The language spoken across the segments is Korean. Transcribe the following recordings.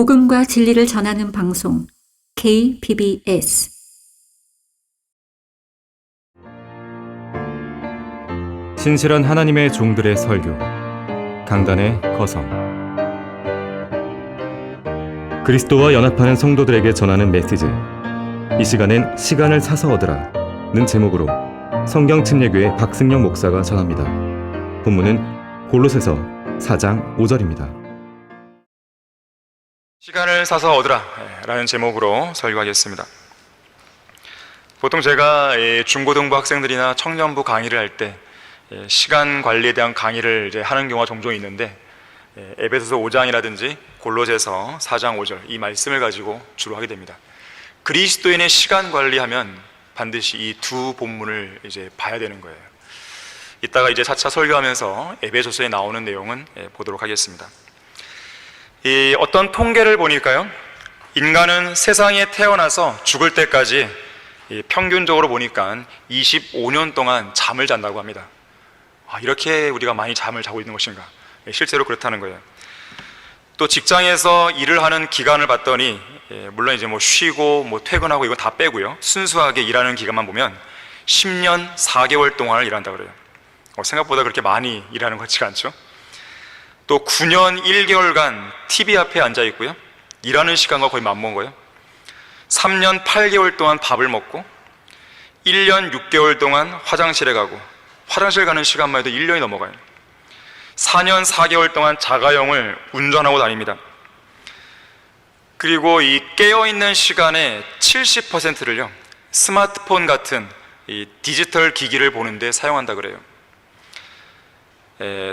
복음과 진리를 전하는 방송 KBS 신실한 하나님의 종들의 설교 강단의 거성. 그리스도와 연합하는 성도들에게 전하는 메시지. 이 시간엔 시간을 사서 얻으라는 제목으로 성경침례교회 박승영 목사가 전합니다. 본문은 골로새서 4장 5절입니다. 시간을 사서 얻으라 라는 제목으로 설교하겠습니다. 보통 제가 중고등부 학생들이나 청년부 강의를 할 때 시간 관리에 대한 강의를 이제 하는 경우가 종종 있는데, 에베소서 5장이라든지 골로새서 4장 5절 이 말씀을 가지고 주로 하게 됩니다. 그리스도인의 시간 관리하면 반드시 이 두 본문을 이제 봐야 되는 거예요. 이따가 이제 차차 설교하면서 에베소서에 나오는 내용은 보도록 하겠습니다. 이 어떤 통계를 보니까요, 인간은 세상에 태어나서 죽을 때까지 평균적으로 보니까 25년 동안 잠을 잔다고 합니다. 이렇게 우리가 많이 잠을 자고 있는 것인가? 실제로 그렇다는 거예요. 또 직장에서 일을 하는 기간을 봤더니, 물론 이제 쉬고 퇴근하고 이거 다 빼고요, 순수하게 일하는 기간만 보면 10년 4개월 동안을 일한다 그래요. 생각보다 그렇게 많이 일하는 것 같지가 않죠. 또 9년 1개월간 TV 앞에 앉아 있고요, 일하는 시간과 거의 맞먹은 거예요. 3년 8개월 동안 밥을 먹고 1년 6개월 동안 화장실에 가고, 화장실 가는 시간만 해도 1년이 넘어가요. 4년 4개월 동안 자가용을 운전하고 다닙니다. 그리고 이 깨어있는 시간의 70%를요 스마트폰 같은 이 디지털 기기를 보는데 사용한다 그래요.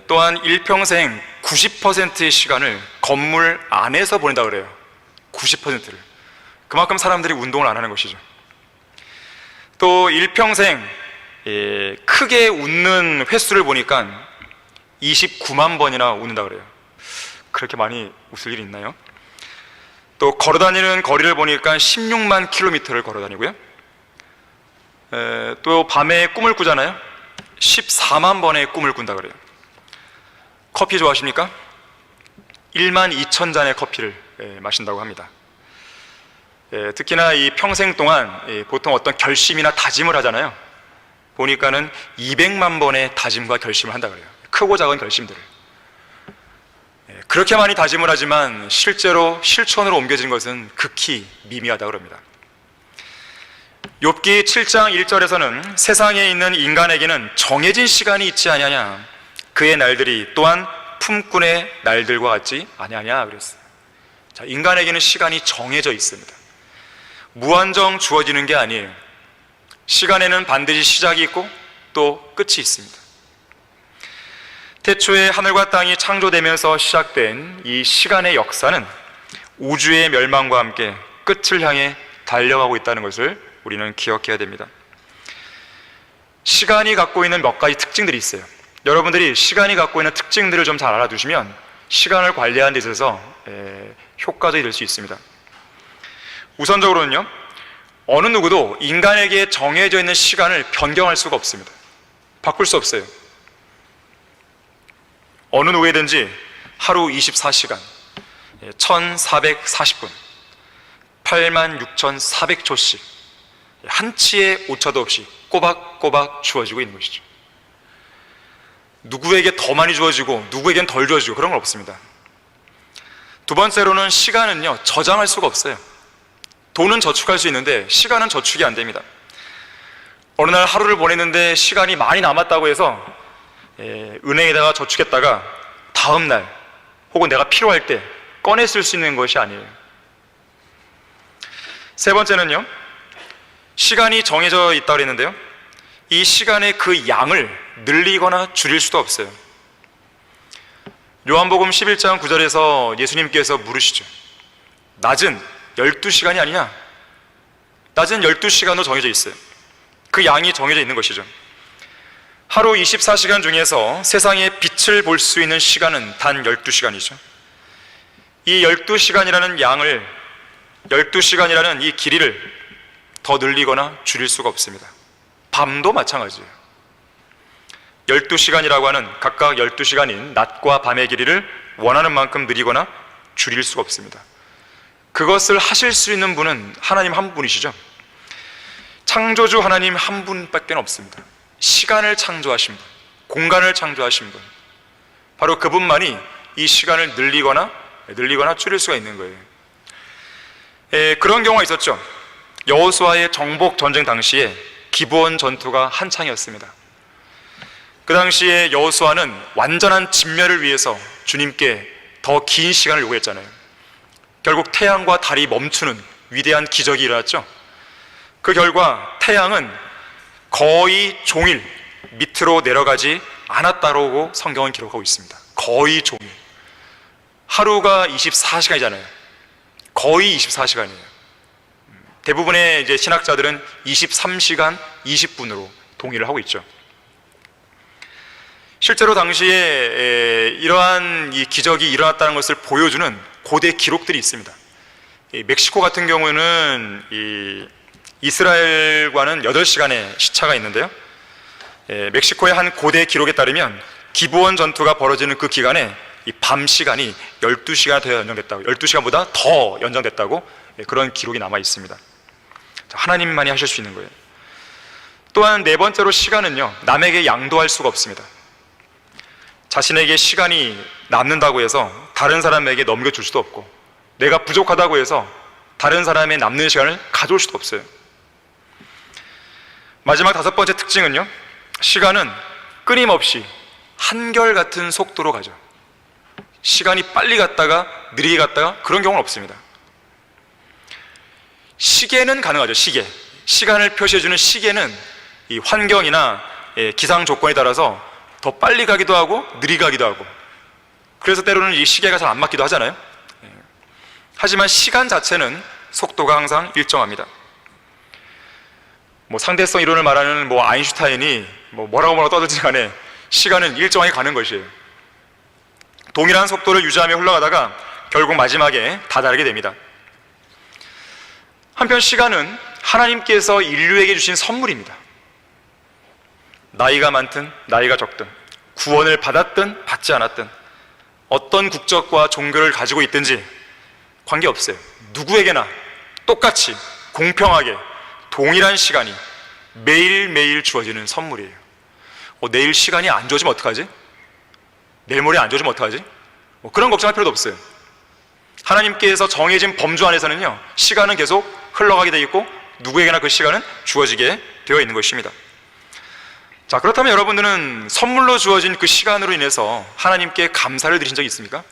또한 일평생 90%의 시간을 건물 안에서 보낸다 그래요. 90%를. 그만큼 사람들이 운동을 안 하는 것이죠. 또 일평생 크게 웃는 횟수를 보니까 29만 번이나 웃는다 그래요. 그렇게 많이 웃을 일이 있나요? 또 걸어다니는 거리를 보니까 16만 킬로미터를 걸어다니고요, 또 밤에 꿈을 꾸잖아요. 14만 번의 꿈을 꾼다 그래요. 커피 좋아하십니까? 1만 2천 잔의 커피를 마신다고 합니다. 특히나 이 평생 동안 보통 어떤 결심이나 다짐을 하잖아요. 보니까는 200만 번의 다짐과 결심을 한다 그래요. 크고 작은 결심들을. 그렇게 많이 다짐을 하지만 실제로 실천으로 옮겨진 것은 극히 미미하다 그럽니다. 욥기 7장 1절에서는 세상에 있는 인간에게는 정해진 시간이 있지 아니하냐, 그의 날들이 또한 품꾼의 날들과 같지 아니하냐 그랬어요. 자, 인간에게는 시간이 정해져 있습니다. 무한정 주어지는 게 아니에요. 시간에는 반드시 시작이 있고 또 끝이 있습니다. 태초에 하늘과 땅이 창조되면서 시작된 이 시간의 역사는 우주의 멸망과 함께 끝을 향해 달려가고 있다는 것을 우리는 기억해야 됩니다. 시간이 갖고 있는 몇 가지 특징들이 있어요. 여러분들이 시간이 갖고 있는 특징들을 좀 잘 알아두시면 시간을 관리하는 데 있어서 효과적이 될 수 있습니다. 우선적으로는요, 어느 누구도 인간에게 정해져 있는 시간을 변경할 수가 없습니다. 바꿀 수 없어요. 어느 누구에든지 하루 24시간, 1440분, 86,400초씩 한치의 오차도 없이 꼬박꼬박 주어지고 있는 것이죠. 누구에게 더 많이 주어지고 누구에겐 덜 주어지고 그런 건 없습니다. 두 번째로는 시간은요 저장할 수가 없어요. 돈은 저축할 수 있는데 시간은 저축이 안 됩니다. 어느 날 하루를 보냈는데 시간이 많이 남았다고 해서 은행에다가 저축했다가 다음 날 혹은 내가 필요할 때 꺼내 쓸 수 있는 것이 아니에요. 세 번째는요, 시간이 정해져 있다고 그랬는데요, 이 시간의 그 양을 늘리거나 줄일 수도 없어요. 요한복음 11장 9절에서 예수님께서 물으시죠. 낮은 12시간이 아니냐? 낮은 12시간도 정해져 있어요. 그 양이 정해져 있는 것이죠. 하루 24시간 중에서 세상의 빛을 볼 수 있는 시간은 단 12시간이죠. 이 12시간이라는 양을, 12시간이라는 이 길이를 더 늘리거나 줄일 수가 없습니다. 밤도 마찬가지예요. 12시간이라고 하는 각각 12시간인 낮과 밤의 길이를 원하는 만큼 늘리거나 줄일 수가 없습니다. 그것을 하실 수 있는 분은 하나님 한 분이시죠. 창조주 하나님 한 분밖에 없습니다. 시간을 창조하신 분, 공간을 창조하신 분, 바로 그분만이 이 시간을 늘리거나 줄일 수가 있는 거예요. 그런 경우가 있었죠. 여호수아의 정복 전쟁 당시에 기브온 전투가 한창이었습니다. 그 당시에 여호수아는 완전한 진멸을 위해서 주님께 더 긴 시간을 요구했잖아요. 결국 태양과 달이 멈추는 위대한 기적이 일어났죠. 그 결과 태양은 거의 종일 밑으로 내려가지 않았다고 성경은 기록하고 있습니다. 거의 종일. 하루가 24시간이잖아요. 거의 24시간이에요. 대부분의 이제 신학자들은 23시간 20분으로 동의를 하고 있죠. 실제로 당시에 이러한 이 기적이 일어났다는 것을 보여주는 고대 기록들이 있습니다. 멕시코 같은 경우는 이스라엘과는 8시간의 시차가 있는데요. 멕시코의 한 고대 기록에 따르면 기브온 전투가 벌어지는 그 기간에 이 밤 시간이 12시간 더 연장됐다고, 12시간보다 더 연장됐다고 그런 기록이 남아 있습니다. 하나님만이 하실 수 있는 거예요. 또한 네 번째로 시간은요, 남에게 양도할 수가 없습니다. 자신에게 시간이 남는다고 해서 다른 사람에게 넘겨줄 수도 없고, 내가 부족하다고 해서 다른 사람의 남는 시간을 가져올 수도 없어요. 마지막 다섯 번째 특징은요, 시간은 끊임없이 한결같은 속도로 가죠. 시간이 빨리 갔다가 느리게 갔다가 그런 경우는 없습니다. 시계는 가능하죠. 시간을 표시해주는 시계는 이 환경이나 기상 조건에 따라서 더 빨리 가기도 하고 느리게 가기도 하고, 그래서 때로는 이 시계가 잘 안 맞기도 하잖아요. 하지만 시간 자체는 속도가 항상 일정합니다. 상대성 이론을 말하는 아인슈타인이 뭐라고 떠들지 간에 시간은 일정하게 가는 것이에요. 동일한 속도를 유지하며 흘러가다가 결국 마지막에 다다르게 됩니다. 한편 시간은 하나님께서 인류에게 주신 선물입니다. 나이가 많든 나이가 적든, 구원을 받았든 받지 않았든, 어떤 국적과 종교를 가지고 있든지 관계없어요. 누구에게나 똑같이 공평하게 동일한 시간이 매일매일 주어지는 선물이에요. 내일 시간이 안 주어지면 어떡하지? 내일 모레 안 주어지면 어떡하지? 그런 걱정할 필요도 없어요. 하나님께서 정해진 범주 안에서는요, 시간은 계속 흘러가게 되어 있고 누구에게나 그 시간은 주어지게 되어 있는 것입니다. 자, 그렇다면 여러분들은 선물로 주어진 그 시간으로 인해서 하나님께 감사를 드린 적이 있습니까?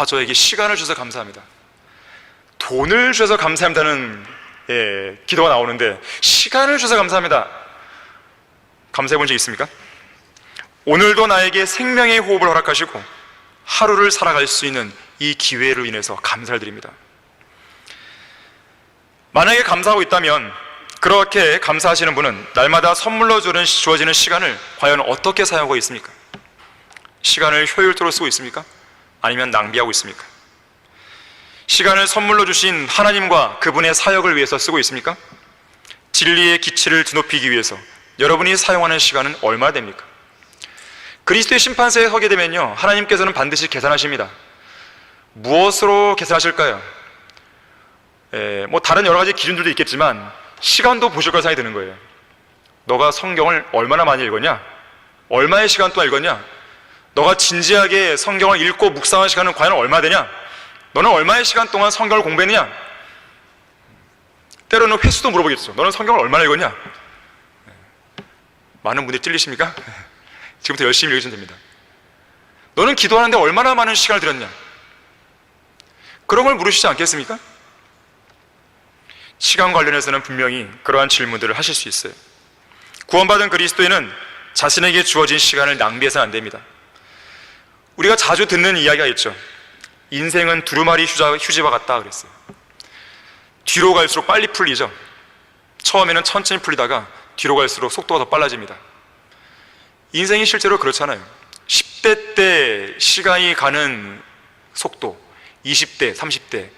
저에게 시간을 주셔서 감사합니다. 돈을 주셔서 감사합니다는 기도가 나오는데 시간을 주셔서 감사합니다. 감사해 본 적 있습니까? 오늘도 나에게 생명의 호흡을 허락하시고 하루를 살아갈 수 있는 이 기회로 인해서 감사를 드립니다. 만약에 감사하고 있다면 그렇게 감사하시는 분은 날마다 선물로 주어지는 시간을 과연 어떻게 사용하고 있습니까? 시간을 효율적으로 쓰고 있습니까? 아니면 낭비하고 있습니까? 시간을 선물로 주신 하나님과 그분의 사역을 위해서 쓰고 있습니까? 진리의 기치를 드높이기 위해서 여러분이 사용하는 시간은 얼마나 됩니까? 그리스도의 심판대에 서게 되면요, 하나님께서는 반드시 계산하십니다. 무엇으로 계산하실까요? 다른 여러 가지 기준들도 있겠지만 시간도 보실 걸 생각이 드는 거예요. 너가 성경을 얼마나 많이 읽었냐? 얼마의 시간 동안 읽었냐? 너가 진지하게 성경을 읽고 묵상한 시간은 과연 얼마 되냐? 너는 얼마의 시간 동안 성경을 공부했느냐? 때로는 횟수도 물어보겠죠. 너는 성경을 얼마나 읽었냐? 많은 분들이 찔리십니까? 지금부터 열심히 읽으시면 됩니다. 너는 기도하는데 얼마나 많은 시간을 들였냐? 그런 걸 물으시지 않겠습니까? 시간 관련해서는 분명히 그러한 질문들을 하실 수 있어요. 구원받은 그리스도인은 자신에게 주어진 시간을 낭비해서는 안 됩니다. 우리가 자주 듣는 이야기가 있죠. 인생은 두루마리 휴지와 같다 그랬어요. 뒤로 갈수록 빨리 풀리죠. 처음에는 천천히 풀리다가 뒤로 갈수록 속도가 더 빨라집니다. 인생이 실제로 그렇잖아요. 10대 때 시간이 가는 속도, 20대, 30대,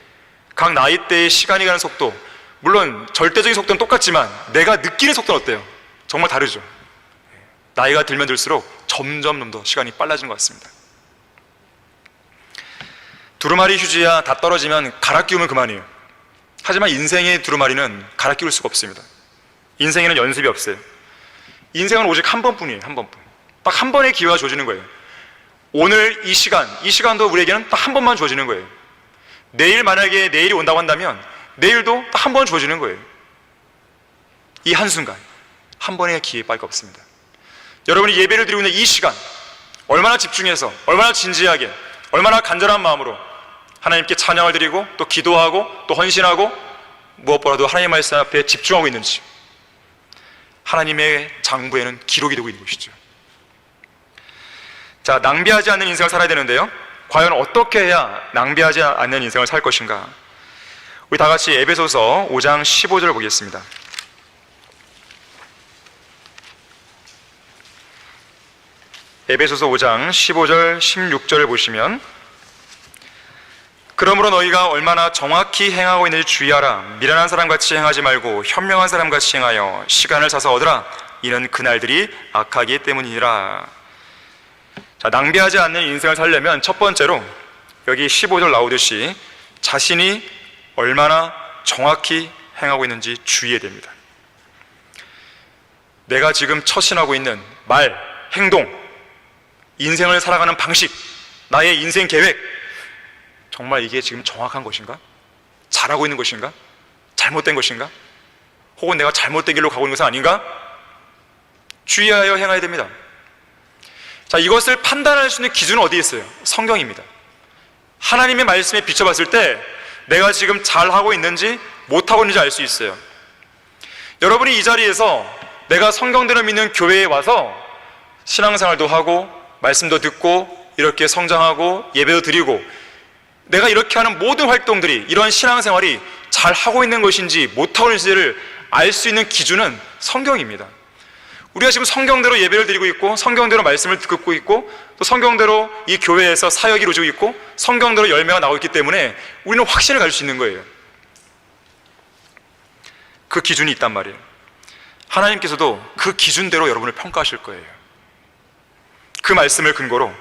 각 나이대의 시간이 가는 속도, 물론 절대적인 속도는 똑같지만 내가 느끼는 속도는 어때요? 정말 다르죠. 나이가 들면 들수록 점점 더 시간이 빨라지는 것 같습니다. 두루마리 휴지야 다 떨어지면 갈아 끼우면 그만이에요. 하지만 인생의 두루마리는 갈아 끼울 수가 없습니다. 인생에는 연습이 없어요. 인생은 오직 한 번뿐이에요. 한 번뿐. 딱 한 번의 기회가 주어지는 거예요. 오늘 이 시간도 우리에게는 딱 한 번만 주어지는 거예요. 내일 만약에 내일이 온다고 한다면 내일도 딱 한 번 주어지는 거예요. 이 한순간 한 번의 기회밖에 없습니다. 여러분이 예배를 드리고 있는 이 시간 얼마나 집중해서 얼마나 진지하게 얼마나 간절한 마음으로 하나님께 찬양을 드리고 또 기도하고 또 헌신하고 무엇보다도 하나님의 말씀 앞에 집중하고 있는지 하나님의 장부에는 기록이 되고 있는 것이죠. 자, 낭비하지 않는 인생을 살아야 되는데요, 과연 어떻게 해야 낭비하지 않는 인생을 살 것인가? 우리 다 같이 에베소서 5장 15절을 보겠습니다. 에베소서 5장 15절 16절을 보시면, 그러므로 너희가 얼마나 정확히 행하고 있는지 주의하라. 미련한 사람같이 행하지 말고 현명한 사람같이 행하여 시간을 사서 얻으라. 이는 그날들이 악하기 때문이라. 자, 낭비하지 않는 인생을 살려면 첫 번째로 여기 15절 나오듯이 자신이 얼마나 정확히 행하고 있는지 주의해야 됩니다. 내가 지금 처신하고 있는 말, 행동, 인생을 살아가는 방식, 나의 인생 계획, 정말 이게 지금 정확한 것인가? 잘하고 있는 것인가? 잘못된 것인가? 혹은 내가 잘못된 길로 가고 있는 것은 아닌가? 주의하여 행해야 됩니다. 자, 이것을 판단할 수 있는 기준은 어디에 있어요? 성경입니다. 하나님의 말씀에 비춰봤을 때 내가 지금 잘하고 있는지 못하고 있는지 알 수 있어요. 여러분이 이 자리에서 내가 성경대로 믿는 교회에 와서 신앙생활도 하고 말씀도 듣고 이렇게 성장하고 예배도 드리고 내가 이렇게 하는 모든 활동들이, 이러한 신앙생활이 잘하고 있는 것인지 못하고 있는지를 알 수 있는 기준은 성경입니다. 우리가 지금 성경대로 예배를 드리고 있고 성경대로 말씀을 듣고 있고 또 성경대로 이 교회에서 사역이 이루어지고 있고 성경대로 열매가 나오고 있기 때문에 우리는 확신을 가질 수 있는 거예요. 그 기준이 있단 말이에요. 하나님께서도 그 기준대로 여러분을 평가하실 거예요. 그 말씀을 근거로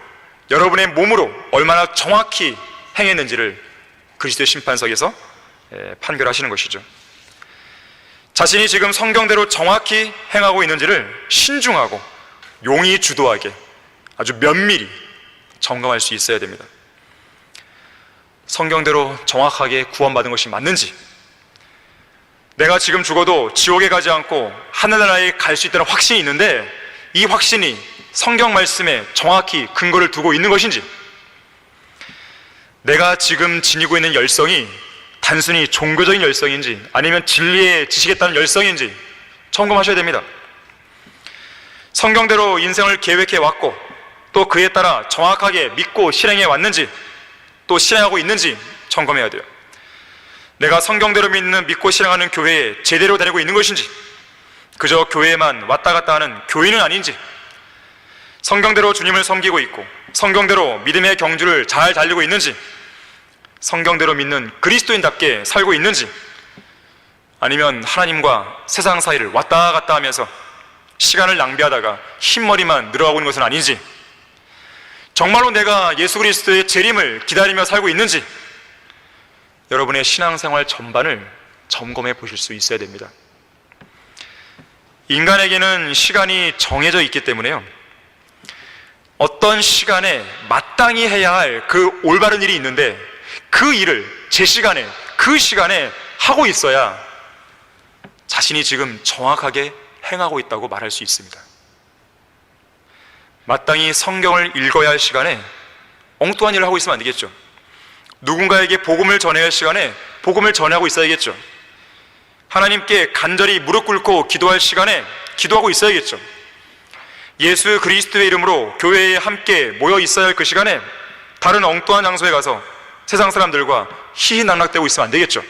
여러분의 몸으로 얼마나 정확히 행했는지를 그리스도의 심판석에서 판결하시는 것이죠. 자신이 지금 성경대로 정확히 행하고 있는지를 신중하고 용의 주도하게 아주 면밀히 점검할 수 있어야 됩니다. 성경대로 정확하게 구원받은 것이 맞는지, 내가 지금 죽어도 지옥에 가지 않고 하늘나라에 갈 수 있다는 확신이 있는데 이 확신이 성경 말씀에 정확히 근거를 두고 있는 것인지, 내가 지금 지니고 있는 열성이 단순히 종교적인 열성인지 아니면 진리에 지시겠다는 열성인지 점검하셔야 됩니다. 성경대로 인생을 계획해 왔고 또 그에 따라 정확하게 믿고 실행해 왔는지 또 실행하고 있는지 점검해야 돼요. 내가 성경대로 믿고 실행하는 교회에 제대로 다니고 있는 것인지, 그저 교회에만 왔다 갔다 하는 교인은 아닌지, 성경대로 주님을 섬기고 있고 성경대로 믿음의 경주를 잘 달리고 있는지, 성경대로 믿는 그리스도인답게 살고 있는지, 아니면 하나님과 세상 사이를 왔다 갔다 하면서 시간을 낭비하다가 흰머리만 늘어가고 있는 것은 아닌지, 정말로 내가 예수 그리스도의 재림을 기다리며 살고 있는지, 여러분의 신앙생활 전반을 점검해 보실 수 있어야 됩니다. 인간에게는 시간이 정해져 있기 때문에요, 어떤 시간에 마땅히 해야 할 그 올바른 일이 있는데 그 일을 제 시간에 그 시간에 하고 있어야 자신이 지금 정확하게 행하고 있다고 말할 수 있습니다. 마땅히 성경을 읽어야 할 시간에 엉뚱한 일을 하고 있으면 안 되겠죠. 누군가에게 복음을 전해야 할 시간에 복음을 전하고 있어야겠죠. 하나님께 간절히 무릎 꿇고 기도할 시간에 기도하고 있어야겠죠. 예수 그리스도의 이름으로 교회에 함께 모여 있어야 할 그 시간에 다른 엉뚱한 장소에 가서 세상 사람들과 희희낙락대고 있으면 안 되겠죠.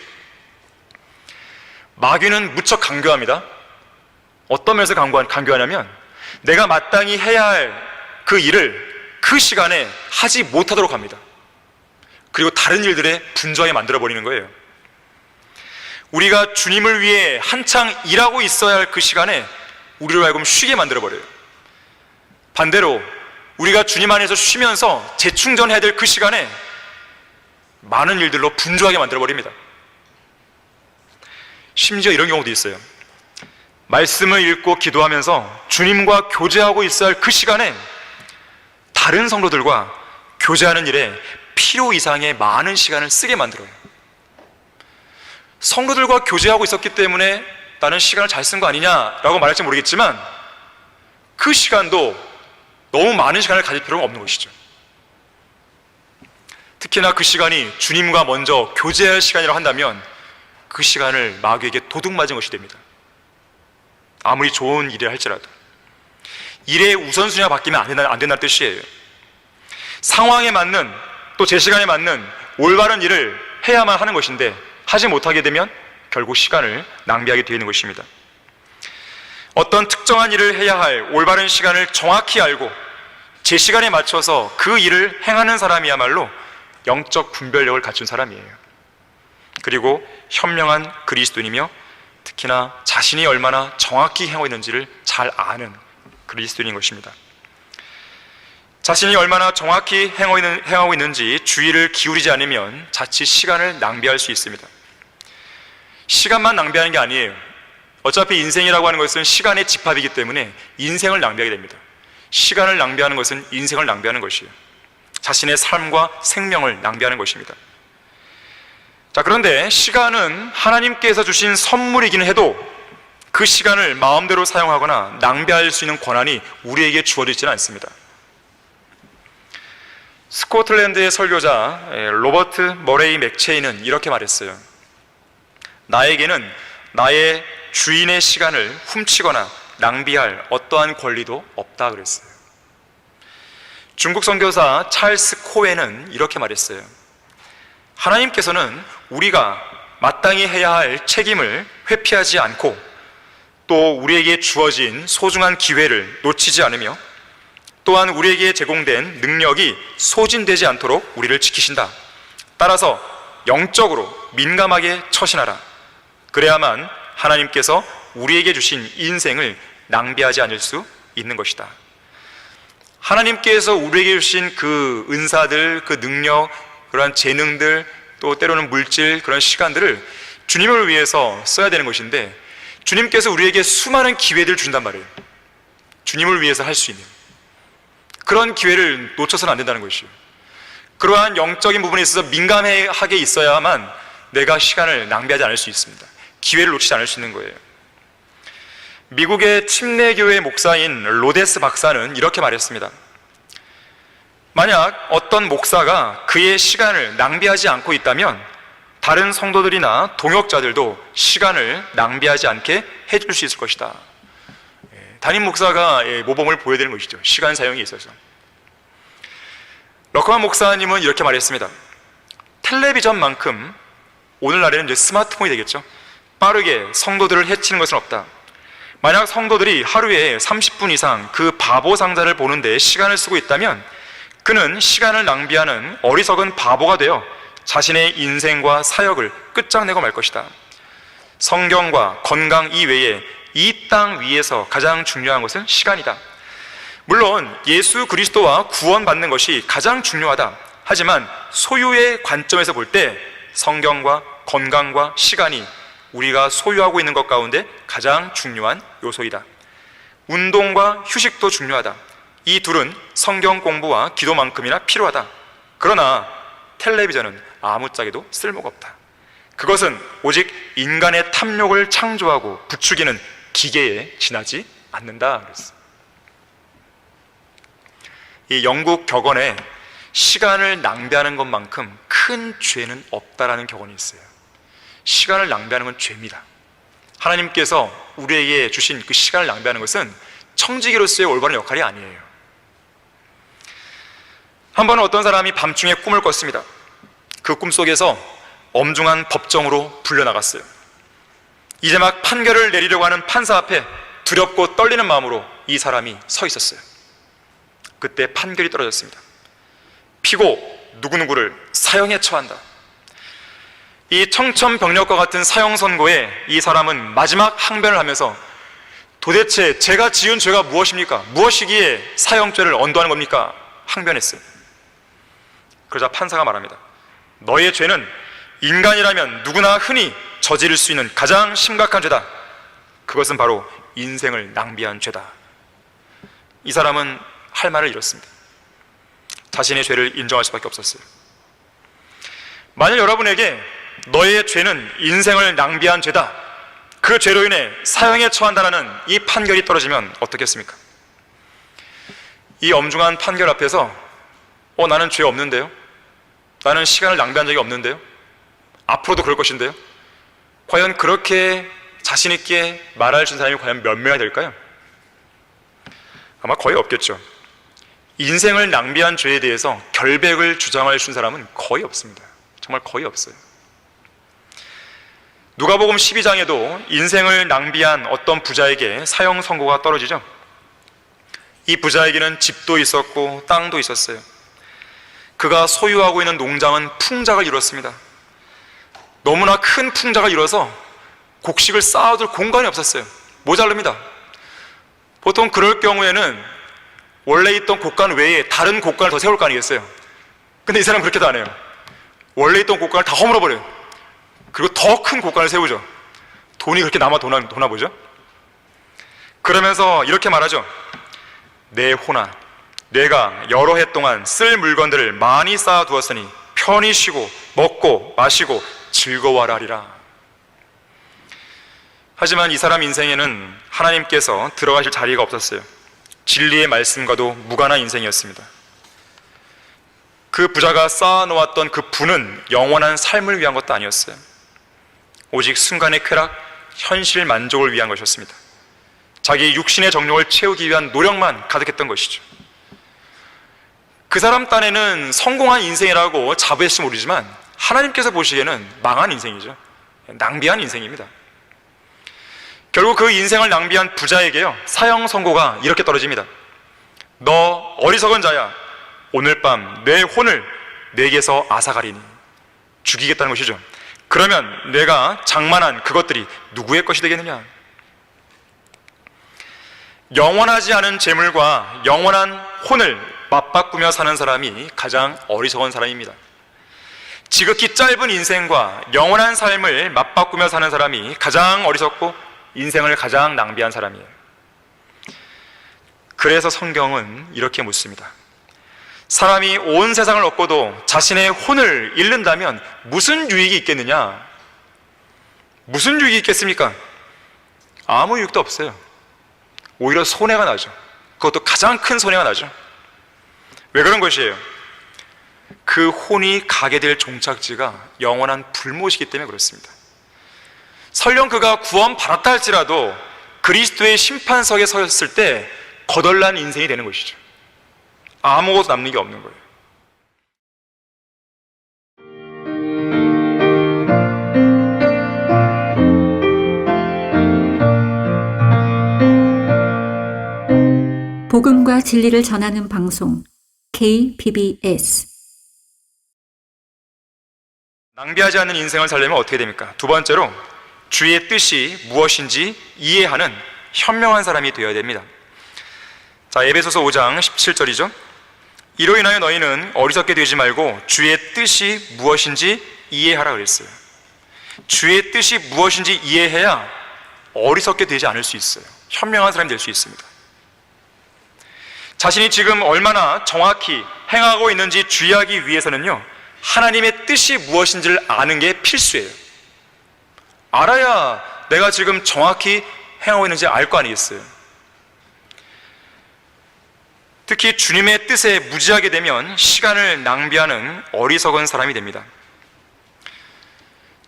마귀는 무척 강교합니다. 어떤 면에서 강교하냐면 내가 마땅히 해야 할 그 일을 그 시간에 하지 못하도록 합니다. 그리고 다른 일들에 분주하게 만들어버리는 거예요. 우리가 주님을 위해 한창 일하고 있어야 할 그 시간에 우리를 하여금 쉬게 만들어버려요. 반대로 우리가 주님 안에서 쉬면서 재충전해야 될 그 시간에 많은 일들로 분주하게 만들어버립니다. 심지어 이런 경우도 있어요. 말씀을 읽고 기도하면서 주님과 교제하고 있어야 할 그 시간에 다른 성도들과 교제하는 일에 필요 이상의 많은 시간을 쓰게 만들어요. 성도들과 교제하고 있었기 때문에 나는 시간을 잘 쓴 거 아니냐라고 말할지 모르겠지만 그 시간도 너무 많은 시간을 가질 필요가 없는 것이죠. 특히나 그 시간이 주님과 먼저 교제할 시간이라고 한다면 그 시간을 마귀에게 도둑맞은 것이 됩니다. 아무리 좋은 일을 할지라도 일의 우선순위가 바뀌면 안 된다는 뜻이에요. 상황에 맞는, 또 제 시간에 맞는 올바른 일을 해야만 하는 것인데 하지 못하게 되면 결국 시간을 낭비하게 되는 것입니다. 어떤 특정한 일을 해야 할 올바른 시간을 정확히 알고 제 시간에 맞춰서 그 일을 행하는 사람이야말로 영적 분별력을 갖춘 사람이에요. 그리고 현명한 그리스도인이며 특히나 자신이 얼마나 정확히 행하고 있는지를 잘 아는 그리스도인인 것입니다. 자신이 얼마나 정확히 행하고 있는지 주의를 기울이지 않으면 자칫 시간을 낭비할 수 있습니다. 시간만 낭비하는 게 아니에요. 어차피 인생이라고 하는 것은 시간의 집합이기 때문에 인생을 낭비하게 됩니다. 시간을 낭비하는 것은 인생을 낭비하는 것이에요. 자신의 삶과 생명을 낭비하는 것입니다. 자, 그런데 시간은 하나님께서 주신 선물이기는 해도 그 시간을 마음대로 사용하거나 낭비할 수 있는 권한이 우리에게 주어지지는 않습니다. 스코틀랜드의 설교자 로버트 머레이 맥체이는 이렇게 말했어요. 나에게는 나의 주인의 시간을 훔치거나 낭비할 어떠한 권리도 없다 그랬어요. 중국 선교사 찰스 코웨는 이렇게 말했어요. 하나님께서는 우리가 마땅히 해야 할 책임을 회피하지 않고 또 우리에게 주어진 소중한 기회를 놓치지 않으며 또한 우리에게 제공된 능력이 소진되지 않도록 우리를 지키신다. 따라서 영적으로 민감하게 처신하라. 그래야만 하나님께서 우리에게 주신 인생을 낭비하지 않을 수 있는 것이다. 하나님께서 우리에게 주신 그 은사들, 그 능력, 그러한 재능들, 또 때로는 물질, 그런 시간들을 주님을 위해서 써야 되는 것인데 주님께서 우리에게 수많은 기회들을 주신단 말이에요. 주님을 위해서 할 수 있는 그런 기회를 놓쳐서는 안 된다는 것이에요. 그러한 영적인 부분에 있어서 민감하게 있어야만 내가 시간을 낭비하지 않을 수 있습니다. 기회를 놓치지 않을 수 있는 거예요. 미국의 침례교회 목사인 로데스 박사는 이렇게 말했습니다. 만약 어떤 목사가 그의 시간을 낭비하지 않고 있다면 다른 성도들이나 동역자들도 시간을 낭비하지 않게 해줄 수 있을 것이다. 담임 목사가 모범을 보여야 되는 것이죠. 시간 사용에 있어서. 러커만 목사님은 이렇게 말했습니다. 텔레비전만큼 오늘날에는 이제 스마트폰이 되겠죠. 빠르게 성도들을 해치는 것은 없다. 만약 성도들이 하루에 30분 이상 그 바보 상자를 보는데 시간을 쓰고 있다면 그는 시간을 낭비하는 어리석은 바보가 되어 자신의 인생과 사역을 끝장내고 말 것이다. 성경과 건강 이외에 이 땅 위에서 가장 중요한 것은 시간이다. 물론 예수 그리스도와 구원받는 것이 가장 중요하다. 하지만 소유의 관점에서 볼 때 성경과 건강과 시간이 우리가 소유하고 있는 것 가운데 가장 중요한 요소이다. 운동과 휴식도 중요하다. 이 둘은 성경 공부와 기도만큼이나 필요하다. 그러나 텔레비전은 아무짝에도 쓸모가 없다. 그것은 오직 인간의 탐욕을 창조하고 부추기는 기계에 지나지 않는다. 그랬어요. 이 영국 격언에 시간을 낭비하는 것만큼 큰 죄는 없다라는 격언이 있어요. 시간을 낭비하는 건 죄입니다. 하나님께서 우리에게 주신 그 시간을 낭비하는 것은 청지기로서의 올바른 역할이 아니에요. 한 번은 어떤 사람이 밤중에 꿈을 꿨습니다. 그 꿈속에서 엄중한 법정으로 불려나갔어요. 이제 막 판결을 내리려고 하는 판사 앞에 두렵고 떨리는 마음으로 이 사람이 서 있었어요. 그때 판결이 떨어졌습니다. 피고 누구누구를 사형에 처한다. 이 청천벽력과 같은 사형 선고에 이 사람은 마지막 항변을 하면서 도대체 제가 지은 죄가 무엇입니까? 무엇이기에 사형죄를 언도하는 겁니까? 항변했어요. 그러자 판사가 말합니다. 너의 죄는 인간이라면 누구나 흔히 저지를 수 있는 가장 심각한 죄다. 그것은 바로 인생을 낭비한 죄다. 이 사람은 할 말을 잃었습니다. 자신의 죄를 인정할 수밖에 없었어요. 만일 여러분에게 너의 죄는 인생을 낭비한 죄다, 그 죄로 인해 사형에 처한다는 이 판결이 떨어지면 어떻겠습니까? 이 엄중한 판결 앞에서 나는 죄 없는데요? 나는 시간을 낭비한 적이 없는데요? 앞으로도 그럴 것인데요? 과연 그렇게 자신 있게 말할 수 있는 사람이 과연 몇 명이 될까요? 아마 거의 없겠죠. 인생을 낭비한 죄에 대해서 결백을 주장할 수 있는 사람은 거의 없습니다. 정말 거의 없어요. 누가복음 12장에도 인생을 낭비한 어떤 부자에게 사형 선고가 떨어지죠. 이 부자에게는 집도 있었고 땅도 있었어요. 그가 소유하고 있는 농장은 풍작을 이뤘습니다. 너무나 큰 풍작을 이뤄서 곡식을 쌓아둘 공간이 없었어요. 모자릅니다. 보통 그럴 경우에는 원래 있던 곡간 외에 다른 곡간을 더 세울 거 아니겠어요? 근데 이 사람은 그렇게도 안 해요. 원래 있던 곡간을 다 허물어버려요. 그리고 더 큰 곡간을 세우죠. 돈이 그렇게 남아 도나 보죠? 그러면서 이렇게 말하죠. 내 혼아, 내가 여러 해 동안 쓸 물건들을 많이 쌓아두었으니 편히 쉬고 먹고 마시고 즐거워하라 하리라. 하지만 이 사람 인생에는 하나님께서 들어가실 자리가 없었어요. 진리의 말씀과도 무관한 인생이었습니다. 그 부자가 쌓아놓았던 그 부는 영원한 삶을 위한 것도 아니었어요. 오직 순간의 쾌락, 현실 만족을 위한 것이었습니다. 자기의 육신의 정욕을 채우기 위한 노력만 가득했던 것이죠. 그 사람 딴에는 성공한 인생이라고 자부했을지 모르지만 하나님께서 보시기에는 망한 인생이죠. 낭비한 인생입니다. 결국 그 인생을 낭비한 부자에게요, 사형 선고가 이렇게 떨어집니다. 너 어리석은 자야, 오늘 밤 내 혼을 내게서 앗아가리니. 죽이겠다는 것이죠. 그러면 내가 장만한 그것들이 누구의 것이 되겠느냐? 영원하지 않은 재물과 영원한 혼을 맞바꾸며 사는 사람이 가장 어리석은 사람입니다. 지극히 짧은 인생과 영원한 삶을 맞바꾸며 사는 사람이 가장 어리석고 인생을 가장 낭비한 사람이에요. 그래서 성경은 이렇게 묻습니다. 사람이 온 세상을 얻고도 자신의 혼을 잃는다면 무슨 유익이 있겠느냐? 무슨 유익이 있겠습니까? 아무 유익도 없어요. 오히려 손해가 나죠. 그것도 가장 큰 손해가 나죠. 왜 그런 것이에요? 그 혼이 가게 될 종착지가 영원한 불못이기 때문에 그렇습니다. 설령 그가 구원 받았다 할지라도 그리스도의 심판석에 섰을 때 거덜난 인생이 되는 것이죠. 아무것도 남는 게 없는 거예요. 복음과 진리를 전하는 방송 KBS. 낭비하지 않는 인생을 살려면 어떻게 됩니까? 두 번째로 주의 뜻이 무엇인지 이해하는 현명한 사람이 되어야 됩니다. 자, 에베소서 5장 17절이죠. 이로 인하여 너희는 어리석게 되지 말고 주의 뜻이 무엇인지 이해하라 그랬어요. 주의 뜻이 무엇인지 이해해야 어리석게 되지 않을 수 있어요. 현명한 사람이 될 수 있습니다. 자신이 지금 얼마나 정확히 행하고 있는지 주의하기 위해서는요, 하나님의 뜻이 무엇인지를 아는 게 필수예요. 알아야 내가 지금 정확히 행하고 있는지 알 거 아니겠어요. 특히 주님의 뜻에 무지하게 되면 시간을 낭비하는 어리석은 사람이 됩니다.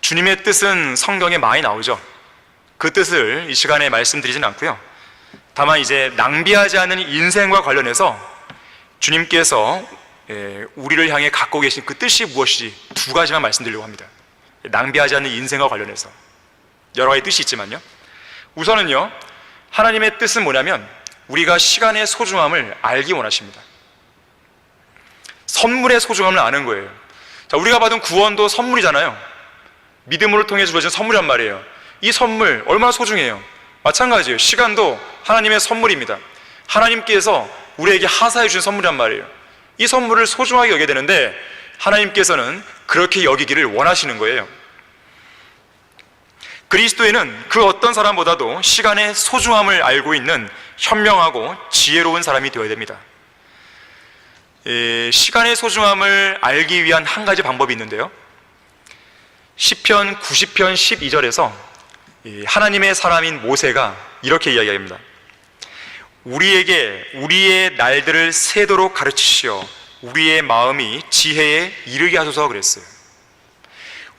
주님의 뜻은 성경에 많이 나오죠. 그 뜻을 이 시간에 말씀드리진 않고요. 다만 이제 낭비하지 않는 인생과 관련해서 주님께서 우리를 향해 갖고 계신 그 뜻이 무엇인지 두 가지만 말씀드리려고 합니다. 낭비하지 않는 인생과 관련해서 여러 가지 뜻이 있지만요, 우선은요, 하나님의 뜻은 뭐냐면 우리가 시간의 소중함을 알기 원하십니다. 선물의 소중함을 아는 거예요. 자, 우리가 받은 구원도 선물이잖아요. 믿음으로 통해 주어진 선물이란 말이에요. 이 선물 얼마나 소중해요. 마찬가지예요. 시간도 하나님의 선물입니다. 하나님께서 우리에게 하사해 주신 선물이란 말이에요. 이 선물을 소중하게 여겨야 되는데 하나님께서는 그렇게 여기기를 원하시는 거예요. 그리스도인은 그 어떤 사람보다도 시간의 소중함을 알고 있는 현명하고 지혜로운 사람이 되어야 됩니다. 시간의 소중함을 알기 위한 한 가지 방법이 있는데요, 시편 90편 12절에서 하나님의 사람인 모세가 이렇게 이야기합니다. 우리에게 우리의 날들을 세도록 가르치시어 우리의 마음이 지혜에 이르게 하소서 그랬어요.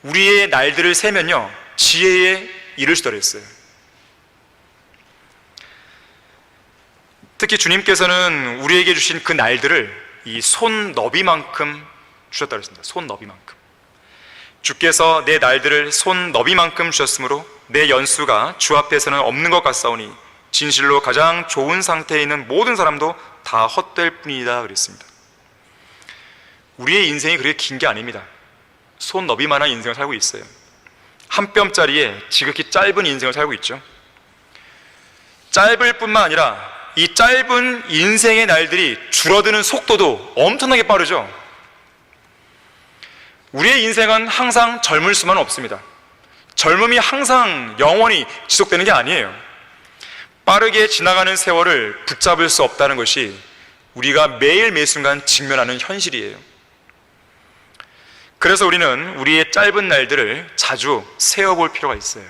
우리의 날들을 세면요, 지혜에 이를 수도 그랬어요. 특히 주님께서는 우리에게 주신 그 날들을 이 손너비만큼 주셨다고 했습니다. 손너비만큼. 주께서 내 날들을 손너비만큼 주셨으므로 내 연수가 주 앞에서는 없는 것 같사오니 진실로 가장 좋은 상태에 있는 모든 사람도 다 헛될 뿐이다 그랬습니다. 우리의 인생이 그렇게 긴 게 아닙니다. 손너비만한 인생을 살고 있어요. 한 뼘짜리에 지극히 짧은 인생을 살고 있죠. 짧을 뿐만 아니라 이 짧은 인생의 날들이 줄어드는 속도도 엄청나게 빠르죠. 우리의 인생은 항상 젊을 수만 없습니다. 젊음이 항상 영원히 지속되는 게 아니에요. 빠르게 지나가는 세월을 붙잡을 수 없다는 것이 우리가 매일 매순간 직면하는 현실이에요. 그래서 우리는 우리의 짧은 날들을 자주 세어볼 필요가 있어요.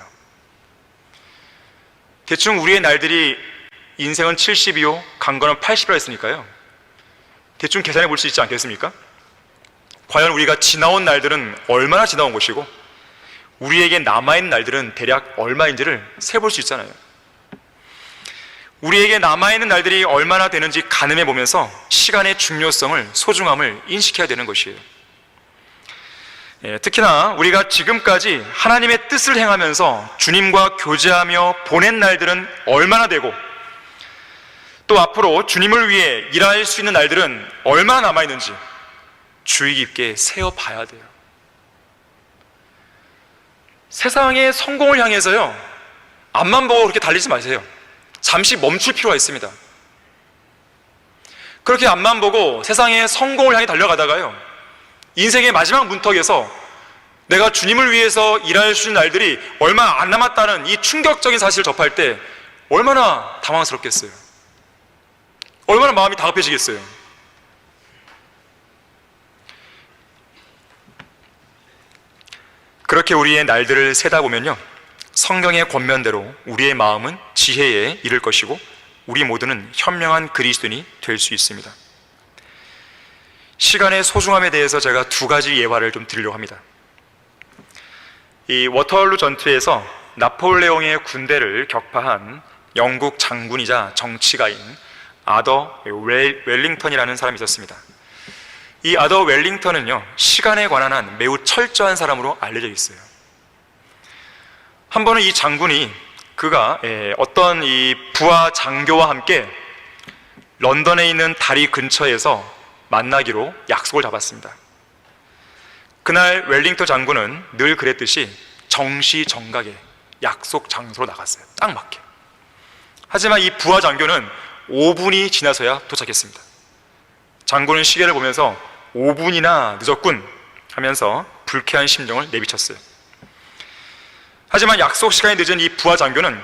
대충 우리의 날들이 인생은 70이요 강건은 80이라 했으니까요, 대충 계산해 볼 수 있지 않겠습니까? 과연 우리가 지나온 날들은 얼마나 지나온 것이고 우리에게 남아있는 날들은 대략 얼마인지를 세볼 수 있잖아요. 우리에게 남아있는 날들이 얼마나 되는지 가늠해 보면서 시간의 중요성을, 소중함을 인식해야 되는 것이에요. 특히나 우리가 지금까지 하나님의 뜻을 행하면서 주님과 교제하며 보낸 날들은 얼마나 되고 또 앞으로 주님을 위해 일할 수 있는 날들은 얼마나 남아있는지 주의 깊게 세어봐야 돼요. 세상의 성공을 향해서요, 앞만 보고 그렇게 달리지 마세요. 잠시 멈출 필요가 있습니다. 그렇게 앞만 보고 세상의 성공을 향해 달려가다가요, 인생의 마지막 문턱에서 내가 주님을 위해서 일할 수 있는 날들이 얼마 안 남았다는 이 충격적인 사실을 접할 때 얼마나 당황스럽겠어요. 얼마나 마음이 다급해지겠어요. 그렇게 우리의 날들을 세다 보면요, 성경의 권면대로 우리의 마음은 지혜에 이를 것이고 우리 모두는 현명한 그리스도인이 될 수 있습니다. 시간의 소중함에 대해서 제가 두 가지 예화를 좀 드리려고 합니다. 이 워터루 전투에서 나폴레옹의 군대를 격파한 영국 장군이자 정치가인 아더 웰링턴이라는 사람이 있었습니다. 이 아더 웰링턴은요, 시간에 관한 한 매우 철저한 사람으로 알려져 있어요. 한 번은 이 장군이 그가 어떤 이 부하 장교와 함께 런던에 있는 다리 근처에서 만나기로 약속을 잡았습니다. 그날 웰링턴 장군은 늘 그랬듯이 정시정각에 약속 장소로 나갔어요. 딱 맞게. 하지만 이 부하 장교는 5분이 지나서야 도착했습니다. 장군은 시계를 보면서 5분이나 늦었군 하면서 불쾌한 심정을 내비쳤어요. 하지만 약속 시간이 늦은 이 부하 장교는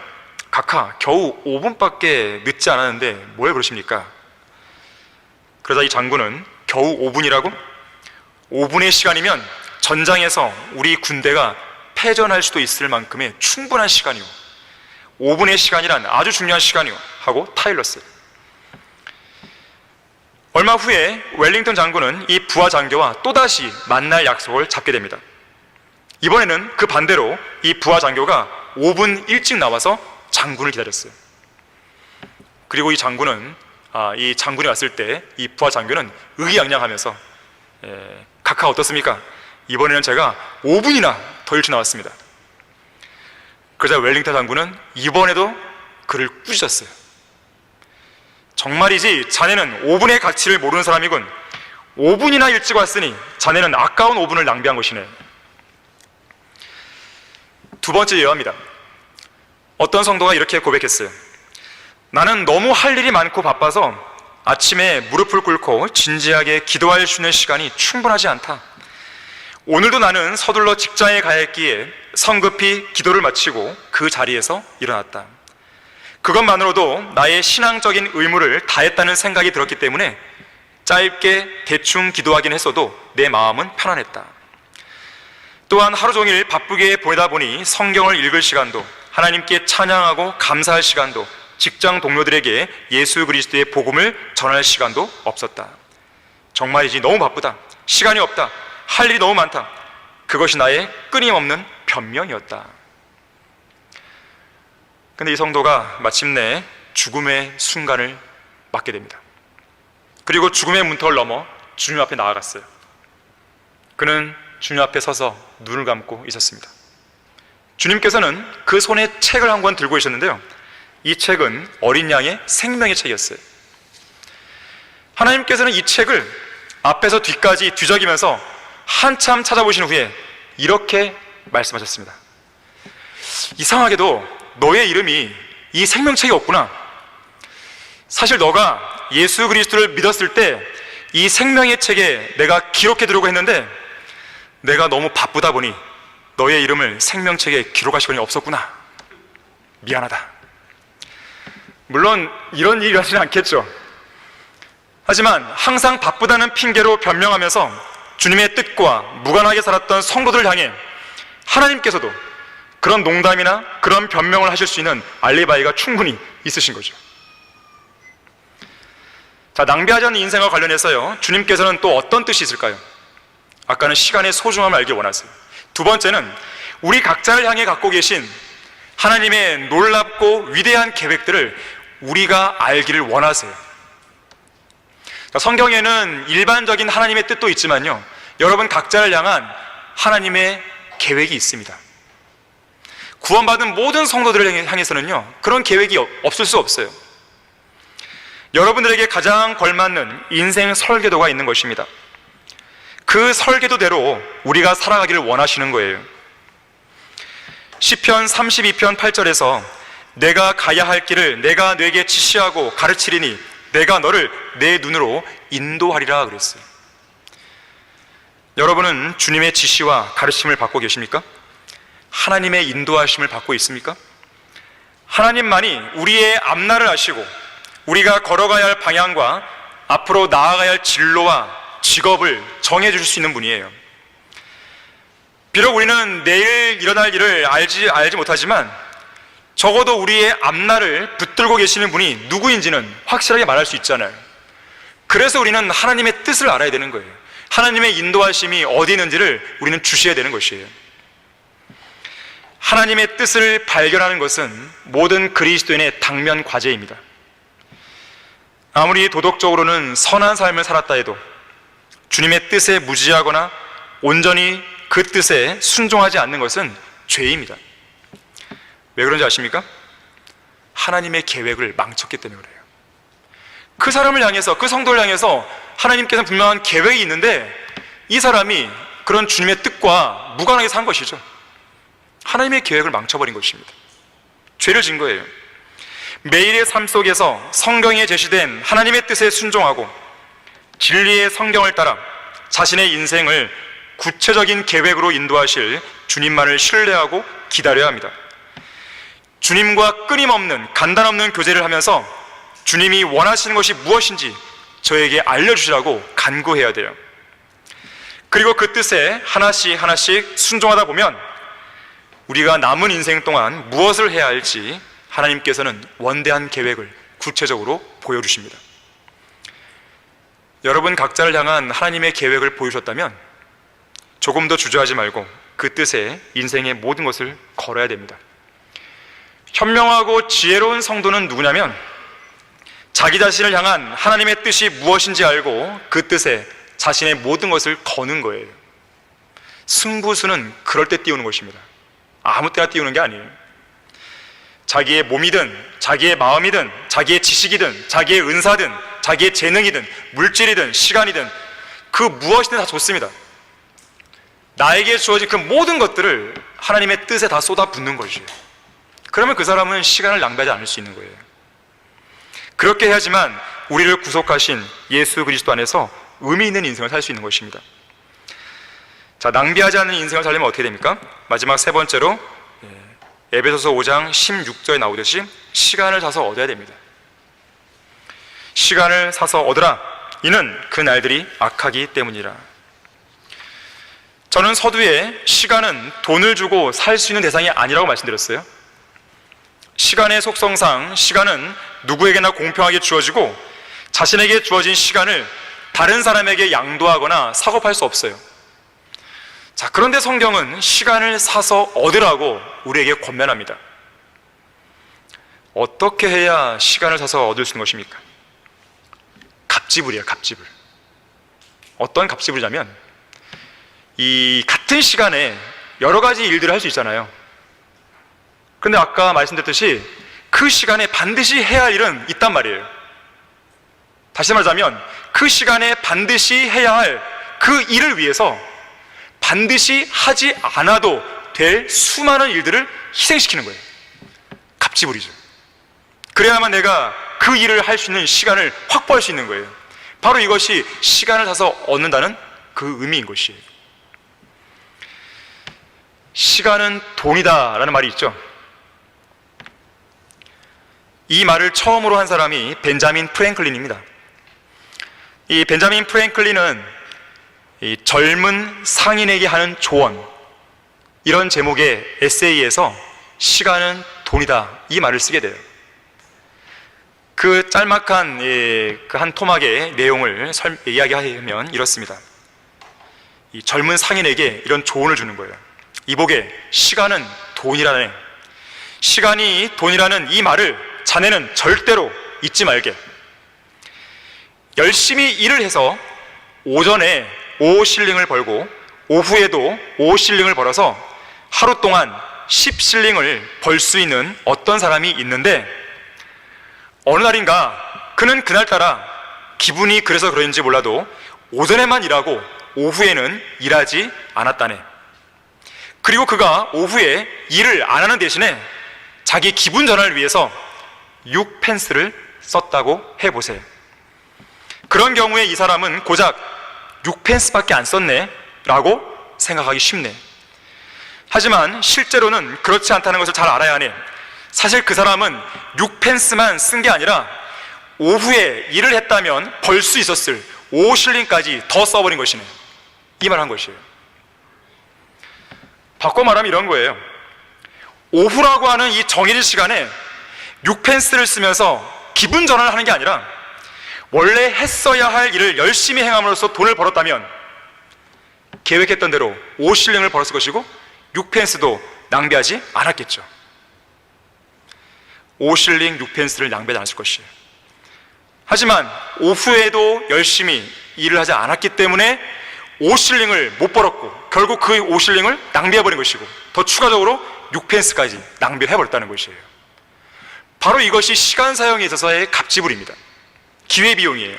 각하 겨우 5분밖에 늦지 않았는데 뭘 그러십니까? 그러자 이 장군은 겨우 5분이라고? 5분의 시간이면 전장에서 우리 군대가 패전할 수도 있을 만큼의 충분한 시간이오. 5분의 시간이란 아주 중요한 시간이오 하고 타일렀어요. 얼마 후에 웰링턴 장군은 이 부하 장교와 또다시 만날 약속을 잡게 됩니다. 이번에는 그 반대로 이 부하 장교가 5분 일찍 나와서 장군을 기다렸어요. 그리고 이 장군이 왔을 때 이 부하 장교는 의기양양하면서 각하 어떻습니까? 이번에는 제가 5분이나 더 일찍 나왔습니다. 그러자 웰링턴 장군은 이번에도 그를 꾸짖었어요. 정말이지 자네는 5분의 가치를 모르는 사람이군. 5분이나 일찍 왔으니 자네는 아까운 5분을 낭비한 것이네. 두 번째 예화입니다. 어떤 성도가 이렇게 고백했어요. 나는 너무 할 일이 많고 바빠서 아침에 무릎을 꿇고 진지하게 기도할 수 있는 시간이 충분하지 않다. 오늘도 나는 서둘러 직장에 가야 했기에 성급히 기도를 마치고 그 자리에서 일어났다. 그것만으로도 나의 신앙적인 의무를 다했다는 생각이 들었기 때문에 짧게 대충 기도하긴 했어도 내 마음은 편안했다. 또한 하루 종일 바쁘게 보내다 보니 성경을 읽을 시간도, 하나님께 찬양하고 감사할 시간도, 직장 동료들에게 예수 그리스도의 복음을 전할 시간도 없었다. 정말이지 너무 바쁘다, 시간이 없다, 할 일이 너무 많다. 그것이 나의 끊임없는 변명이었다. 근데 이 성도가 마침내 죽음의 순간을 맞게 됩니다. 그리고 죽음의 문턱을 넘어 주님 앞에 나아갔어요. 그는 주님 앞에 서서 눈을 감고 있었습니다. 주님께서는 그 손에 책을 한 권 들고 계셨는데요, 이 책은 어린 양의 생명의 책이었어요. 하나님께서는 이 책을 앞에서 뒤까지 뒤적이면서 한참 찾아보신 후에 이렇게 말씀하셨습니다. 이상하게도 너의 이름이 이 생명책에 없구나. 사실 너가 예수 그리스도를 믿었을 때 이 생명의 책에 내가 기록해 두려고 했는데 내가 너무 바쁘다 보니 너의 이름을 생명책에 기록할 시간이 없었구나. 미안하다. 물론 이런 일이 일어나지는 않겠죠. 하지만 항상 바쁘다는 핑계로 변명하면서 주님의 뜻과 무관하게 살았던 성도들을 향해 하나님께서도 그런 농담이나 그런 변명을 하실 수 있는 알리바이가 충분히 있으신 거죠. 자, 낭비하지 않는 인생과 관련해서요, 주님께서는 또 어떤 뜻이 있을까요? 아까는 시간의 소중함을 알길 원하세요. 두 번째는 우리 각자를 향해 갖고 계신 하나님의 놀랍고 위대한 계획들을 우리가 알기를 원하세요. 자, 성경에는 일반적인 하나님의 뜻도 있지만요, 여러분 각자를 향한 하나님의 계획이 있습니다. 구원받은 모든 성도들을 향해서는요, 그런 계획이 없을 수 없어요. 여러분들에게 가장 걸맞는 인생 설계도가 있는 것입니다. 그 설계도대로 우리가 살아가기를 원하시는 거예요. 시편 32편 8절에서 내가 가야 할 길을 내가 네게 지시하고 가르치리니 내가 너를 내 눈으로 인도하리라 그랬어요. 여러분은 주님의 지시와 가르침을 받고 계십니까? 하나님의 인도하심을 받고 있습니까? 하나님만이 우리의 앞날을 아시고 우리가 걸어가야 할 방향과 앞으로 나아가야 할 진로와 직업을 정해주실 수 있는 분이에요. 비록 우리는 내일 일어날 일을 알지 못하지만 적어도 우리의 앞날을 붙들고 계시는 분이 누구인지는 확실하게 말할 수 있잖아요. 그래서 우리는 하나님의 뜻을 알아야 되는 거예요. 하나님의 인도하심이 어디 있는지를 우리는 주셔야 되는 것이에요. 하나님의 뜻을 발견하는 것은 모든 그리스도인의 당면 과제입니다. 아무리 도덕적으로는 선한 삶을 살았다 해도 주님의 뜻에 무지하거나 온전히 그 뜻에 순종하지 않는 것은 죄입니다. 왜 그런지 아십니까? 하나님의 계획을 망쳤기 때문에 그래요. 그 사람을 향해서, 그 성도를 향해서 하나님께서는 분명한 계획이 있는데 이 사람이 그런 주님의 뜻과 무관하게 산 것이죠. 하나님의 계획을 망쳐버린 것입니다. 죄를 진 거예요. 매일의 삶 속에서 성경에 제시된 하나님의 뜻에 순종하고 진리의 성경을 따라 자신의 인생을 구체적인 계획으로 인도하실 주님만을 신뢰하고 기다려야 합니다. 주님과 끊임없는 간단 없는 교제를 하면서 주님이 원하시는 것이 무엇인지 저에게 알려주시라고 간구해야 돼요. 그리고 그 뜻에 하나씩 하나씩 순종하다 보면 우리가 남은 인생 동안 무엇을 해야 할지 하나님께서는 원대한 계획을 구체적으로 보여주십니다. 여러분 각자를 향한 하나님의 계획을 보여주셨다면 조금 더 주저하지 말고 그 뜻에 인생의 모든 것을 걸어야 됩니다. 현명하고 지혜로운 성도는 누구냐면 자기 자신을 향한 하나님의 뜻이 무엇인지 알고 그 뜻에 자신의 모든 것을 거는 거예요. 승부수는 그럴 때 띄우는 것입니다. 아무 때나 띄우는 게 아니에요. 자기의 몸이든 자기의 마음이든 자기의 지식이든 자기의 은사든 자기의 재능이든 물질이든 시간이든 그 무엇이든 다 좋습니다. 나에게 주어진 그 모든 것들을 하나님의 뜻에 다 쏟아붓는 것이에요. 그러면 그 사람은 시간을 낭비하지 않을 수 있는 거예요. 그렇게 해야지만 우리를 구속하신 예수 그리스도 안에서 의미 있는 인생을 살 수 있는 것입니다. 자, 낭비하지 않는 인생을 살려면 어떻게 됩니까? 마지막 세 번째로 에베소서 5장 16절에 나오듯이 시간을 사서 얻어야 됩니다. 시간을 사서 얻으라. 이는 그 날들이 악하기 때문이라. 저는 서두에 시간은 돈을 주고 살 수 있는 대상이 아니라고 말씀드렸어요. 시간의 속성상 시간은 누구에게나 공평하게 주어지고 자신에게 주어진 시간을 다른 사람에게 양도하거나 사고 팔 수 없어요. 자, 그런데 성경은 시간을 사서 얻으라고 우리에게 권면합니다. 어떻게 해야 시간을 사서 얻을 수 있는 것입니까? 갑지불이에요, 갑지불. 어떤 갑지불이냐면 이 같은 시간에 여러 가지 일들을 할 수 있잖아요. 그런데 아까 말씀드렸듯이 그 시간에 반드시 해야 할 일은 있단 말이에요. 다시 말하자면 그 시간에 반드시 해야 할 그 일을 위해서 반드시 하지 않아도 될 수많은 일들을 희생시키는 거예요. 갑지불이죠. 그래야만 내가 그 일을 할 수 있는 시간을 확보할 수 있는 거예요. 바로 이것이 시간을 사서 얻는다는 그 의미인 것이에요. 시간은 돈이다 라는 말이 있죠. 이 말을 처음으로 한 사람이 벤자민 프랭클린입니다. 이 벤자민 프랭클린은 이 젊은 상인에게 하는 조언, 이런 제목의 에세이에서 시간은 돈이다 이 말을 쓰게 돼요. 그 짤막한 그 한 토막의 내용을 이야기하면 이렇습니다. 이 젊은 상인에게 이런 조언을 주는 거예요. 이보게, 시간은 돈이라네. 시간이 돈이라는 이 말을 자네는 절대로 잊지 말게. 열심히 일을 해서 오전에 5실링을 벌고 오후에도 5실링을 벌어서 하루 동안 10실링을 벌 수 있는 어떤 사람이 있는데 어느 날인가 그는 그날따라 기분이 그래서 그런지 몰라도 오전에만 일하고 오후에는 일하지 않았다네. 그리고 그가 오후에 일을 안 하는 대신에 자기 기분 전환을 위해서 6펜스를 썼다고 해보세요. 그런 경우에 이 사람은 고작 6펜스밖에 안 썼네 라고 생각하기 쉽네. 하지만 실제로는 그렇지 않다는 것을 잘 알아야 하네. 사실 그 사람은 6펜스만 쓴 게 아니라 오후에 일을 했다면 벌 수 있었을 5실링까지 더 써버린 것이네. 이 말 한 것이에요. 바꿔 말하면 이런 거예요. 오후라고 하는 이 정해진 시간에 6펜스를 쓰면서 기분 전환을 하는 게 아니라 원래 했어야 할 일을 열심히 행함으로써 돈을 벌었다면 계획했던 대로 5실링을 벌었을 것이고 6펜스도 낭비하지 않았겠죠. 5실링 6펜스를 낭비하지 않았을 것이에요. 하지만 오후에도 열심히 일을 하지 않았기 때문에 5실링을 못 벌었고 결국 그 5실링을 낭비해버린 것이고 더 추가적으로 6펜스까지 낭비를 해버렸다는 것이에요. 바로 이것이 시간 사용에 있어서의 갑지불입니다. 기회비용이에요.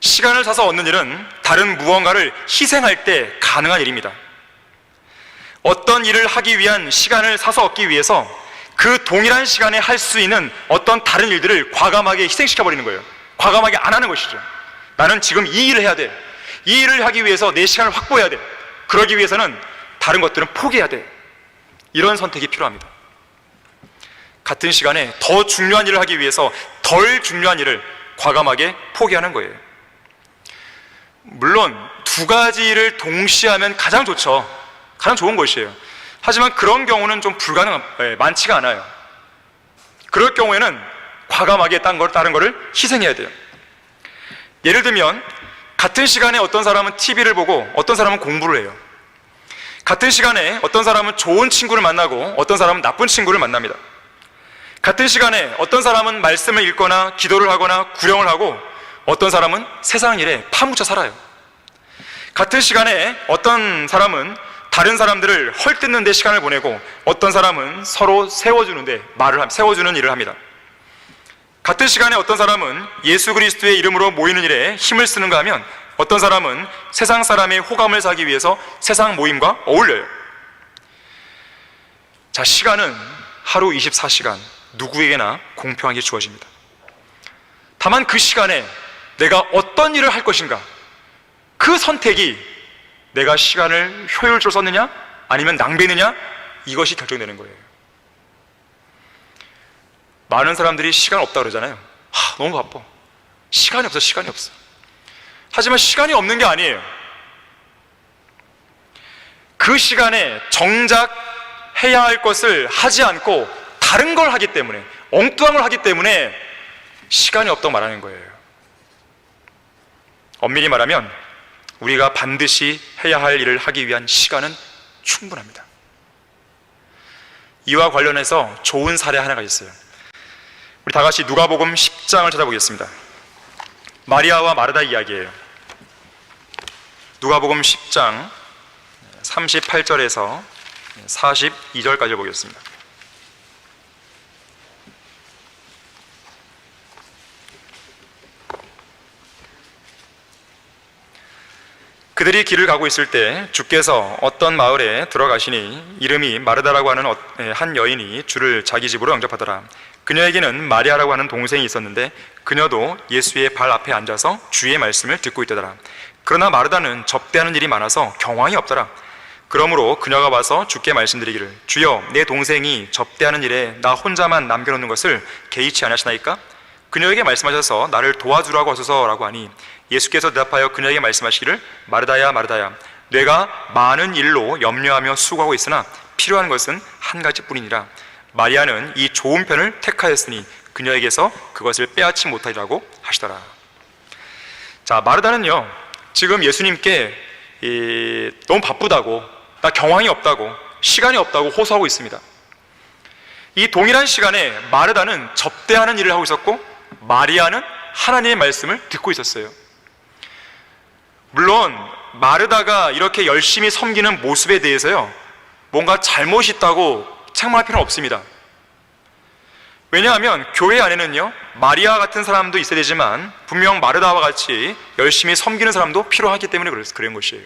시간을 사서 얻는 일은 다른 무언가를 희생할 때 가능한 일입니다. 어떤 일을 하기 위한 시간을 사서 얻기 위해서 그 동일한 시간에 할 수 있는 어떤 다른 일들을 과감하게 희생시켜버리는 거예요. 과감하게 안 하는 것이죠. 나는 지금 이 일을 해야 돼. 이 일을 하기 위해서 내 시간을 확보해야 돼. 그러기 위해서는 다른 것들은 포기해야 돼. 이런 선택이 필요합니다. 같은 시간에 더 중요한 일을 하기 위해서 덜 중요한 일을 과감하게 포기하는 거예요. 물론 두 가지 일을 동시에 하면 가장 좋죠. 가장 좋은 것이에요. 하지만 그런 경우는 좀 많지가 않아요. 그럴 경우에는 과감하게 다른 거를 희생해야 돼요. 예를 들면 같은 시간에 어떤 사람은 TV를 보고 어떤 사람은 공부를 해요. 같은 시간에 어떤 사람은 좋은 친구를 만나고 어떤 사람은 나쁜 친구를 만납니다. 같은 시간에 어떤 사람은 말씀을 읽거나 기도를 하거나 구령을 하고 어떤 사람은 세상 일에 파묻혀 살아요. 같은 시간에 어떤 사람은 다른 사람들을 헐뜯는 데 시간을 보내고 어떤 사람은 서로 세워주는 일을 합니다. 같은 시간에 어떤 사람은 예수 그리스도의 이름으로 모이는 일에 힘을 쓰는가 하면 어떤 사람은 세상 사람의 호감을 사기 위해서 세상 모임과 어울려요. 자, 시간은 하루 24시간 누구에게나 공평하게 주어집니다. 다만 그 시간에 내가 어떤 일을 할 것인가, 그 선택이 내가 시간을 효율적으로 썼느냐 아니면 낭비했느냐, 이것이 결정되는 거예요. 많은 사람들이 시간 없다 그러잖아요. 너무 바빠, 시간이 없어, 시간이 없어. 하지만 시간이 없는 게 아니에요. 그 시간에 정작 해야 할 것을 하지 않고 다른 걸 하기 때문에, 엉뚱한 걸 하기 때문에 시간이 없다고 말하는 거예요. 엄밀히 말하면 우리가 반드시 해야 할 일을 하기 위한 시간은 충분합니다. 이와 관련해서 좋은 사례 하나가 있어요. 우리 다 같이 누가복음 10장을 찾아보겠습니다. 마리아와 마르다 이야기예요. 누가복음 10장 38절에서 42절까지 보겠습니다. 그들이 길을 가고 있을 때 주께서 어떤 마을에 들어가시니 이름이 마르다라고 하는 한 여인이 주를 자기 집으로 영접하더라. 그녀에게는 마리아라고 하는 동생이 있었는데 그녀도 예수의 발 앞에 앉아서 주의 말씀을 듣고 있더라. 그러나 마르다는 접대하는 일이 많아서 경황이 없더라. 그러므로 그녀가 와서 주께 말씀드리기를, 주여, 내 동생이 접대하는 일에 나 혼자만 남겨놓는 것을 개의치 않으시나이까? 그녀에게 말씀하셔서 나를 도와주라고 하소서라고 하니 예수께서 대답하여 그녀에게 말씀하시기를, 마르다야 마르다야, 내가 많은 일로 염려하며 수고하고 있으나 필요한 것은 한 가지뿐이니라. 마리아는 이 좋은 편을 택하였으니 그녀에게서 그것을 빼앗지 못하리라고 하시더라. 자, 마르다는요, 지금 예수님께 너무 바쁘다고, 나 경황이 없다고, 시간이 없다고 호소하고 있습니다. 이 동일한 시간에 마르다는 접대하는 일을 하고 있었고 마리아는 하나님의 말씀을 듣고 있었어요. 물론 마르다가 이렇게 열심히 섬기는 모습에 대해서요, 뭔가 잘못이 있다고 책망할 필요는 없습니다. 왜냐하면 교회 안에는요, 마리아 같은 사람도 있어야 되지만 분명 마르다와 같이 열심히 섬기는 사람도 필요하기 때문에 그런 것이에요.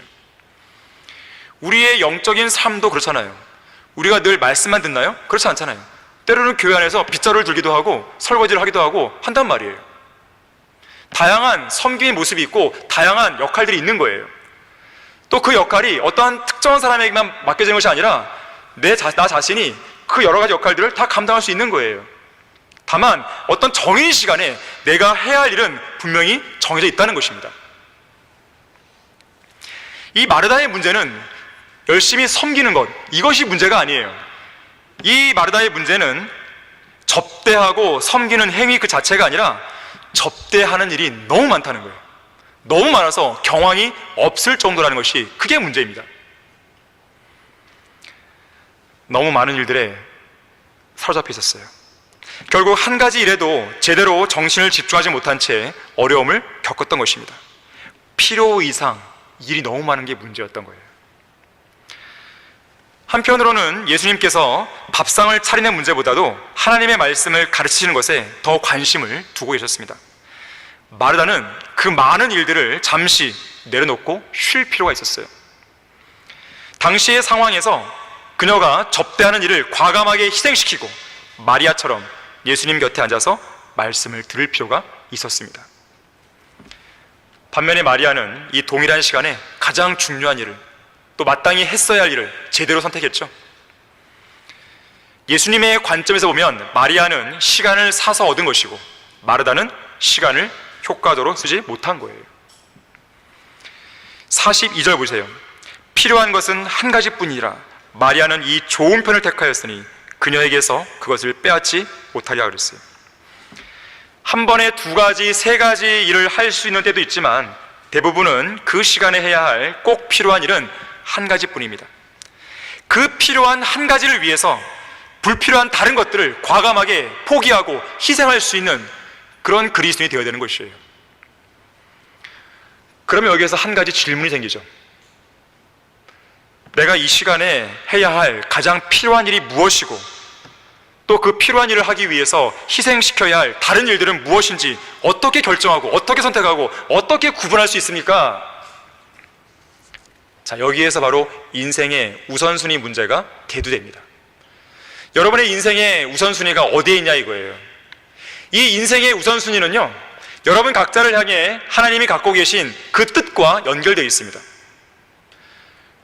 우리의 영적인 삶도 그렇잖아요. 우리가 늘 말씀만 듣나요? 그렇지 않잖아요. 때로는 교회 안에서 빗자루를 들기도 하고 설거지를 하기도 하고 한단 말이에요. 다양한 섬김의 모습이 있고 다양한 역할들이 있는 거예요. 또 그 역할이 어떠한 특정한 사람에게만 맡겨지는 것이 아니라 나 자신이 그 여러 가지 역할들을 다 감당할 수 있는 거예요. 다만 어떤 정해진 시간에 내가 해야 할 일은 분명히 정해져 있다는 것입니다. 이 마르다의 문제는 열심히 섬기는 것, 이것이 문제가 아니에요. 이 마르다의 문제는 접대하고 섬기는 행위 그 자체가 아니라 접대하는 일이 너무 많다는 거예요. 너무 많아서 경황이 없을 정도라는 것이 그게 문제입니다. 너무 많은 일들에 사로잡혀 있었어요. 결국 한 가지 일에도 제대로 정신을 집중하지 못한 채 어려움을 겪었던 것입니다. 필요 이상 일이 너무 많은 게 문제였던 거예요. 한편으로는 예수님께서 밥상을 차리는 문제보다도 하나님의 말씀을 가르치시는 것에 더 관심을 두고 계셨습니다. 마르다는 그 많은 일들을 잠시 내려놓고 쉴 필요가 있었어요. 당시의 상황에서 그녀가 접대하는 일을 과감하게 희생시키고 마리아처럼 예수님 곁에 앉아서 말씀을 들을 필요가 있었습니다. 반면에 마리아는 이 동일한 시간에 가장 중요한 일을, 또 마땅히 했어야 할 일을 제대로 선택했죠. 예수님의 관점에서 보면 마리아는 시간을 사서 얻은 것이고 마르다는 시간을 효과적으로 쓰지 못한 거예요. 42절 보세요. 필요한 것은 한 가지뿐이라 마리아는 이 좋은 편을 택하였으니 그녀에게서 그것을 빼앗지 못하리라 그랬어요. 한 번에 두 가지, 세 가지 일을 할 수 있는 때도 있지만 대부분은 그 시간에 해야 할 꼭 필요한 일은 한 가지뿐입니다. 그 필요한 한 가지를 위해서 불필요한 다른 것들을 과감하게 포기하고 희생할 수 있는 그런 그리스도인이 되어야 되는 것이에요. 그러면 여기에서 한 가지 질문이 생기죠. 내가 이 시간에 해야 할 가장 필요한 일이 무엇이고 또 그 필요한 일을 하기 위해서 희생시켜야 할 다른 일들은 무엇인지 어떻게 결정하고 어떻게 선택하고 어떻게 구분할 수 있습니까? 자, 여기에서 바로 인생의 우선순위 문제가 대두됩니다. 여러분의 인생의 우선순위가 어디에 있냐 이거예요. 이 인생의 우선순위는요, 여러분 각자를 향해 하나님이 갖고 계신 그 뜻과 연결되어 있습니다.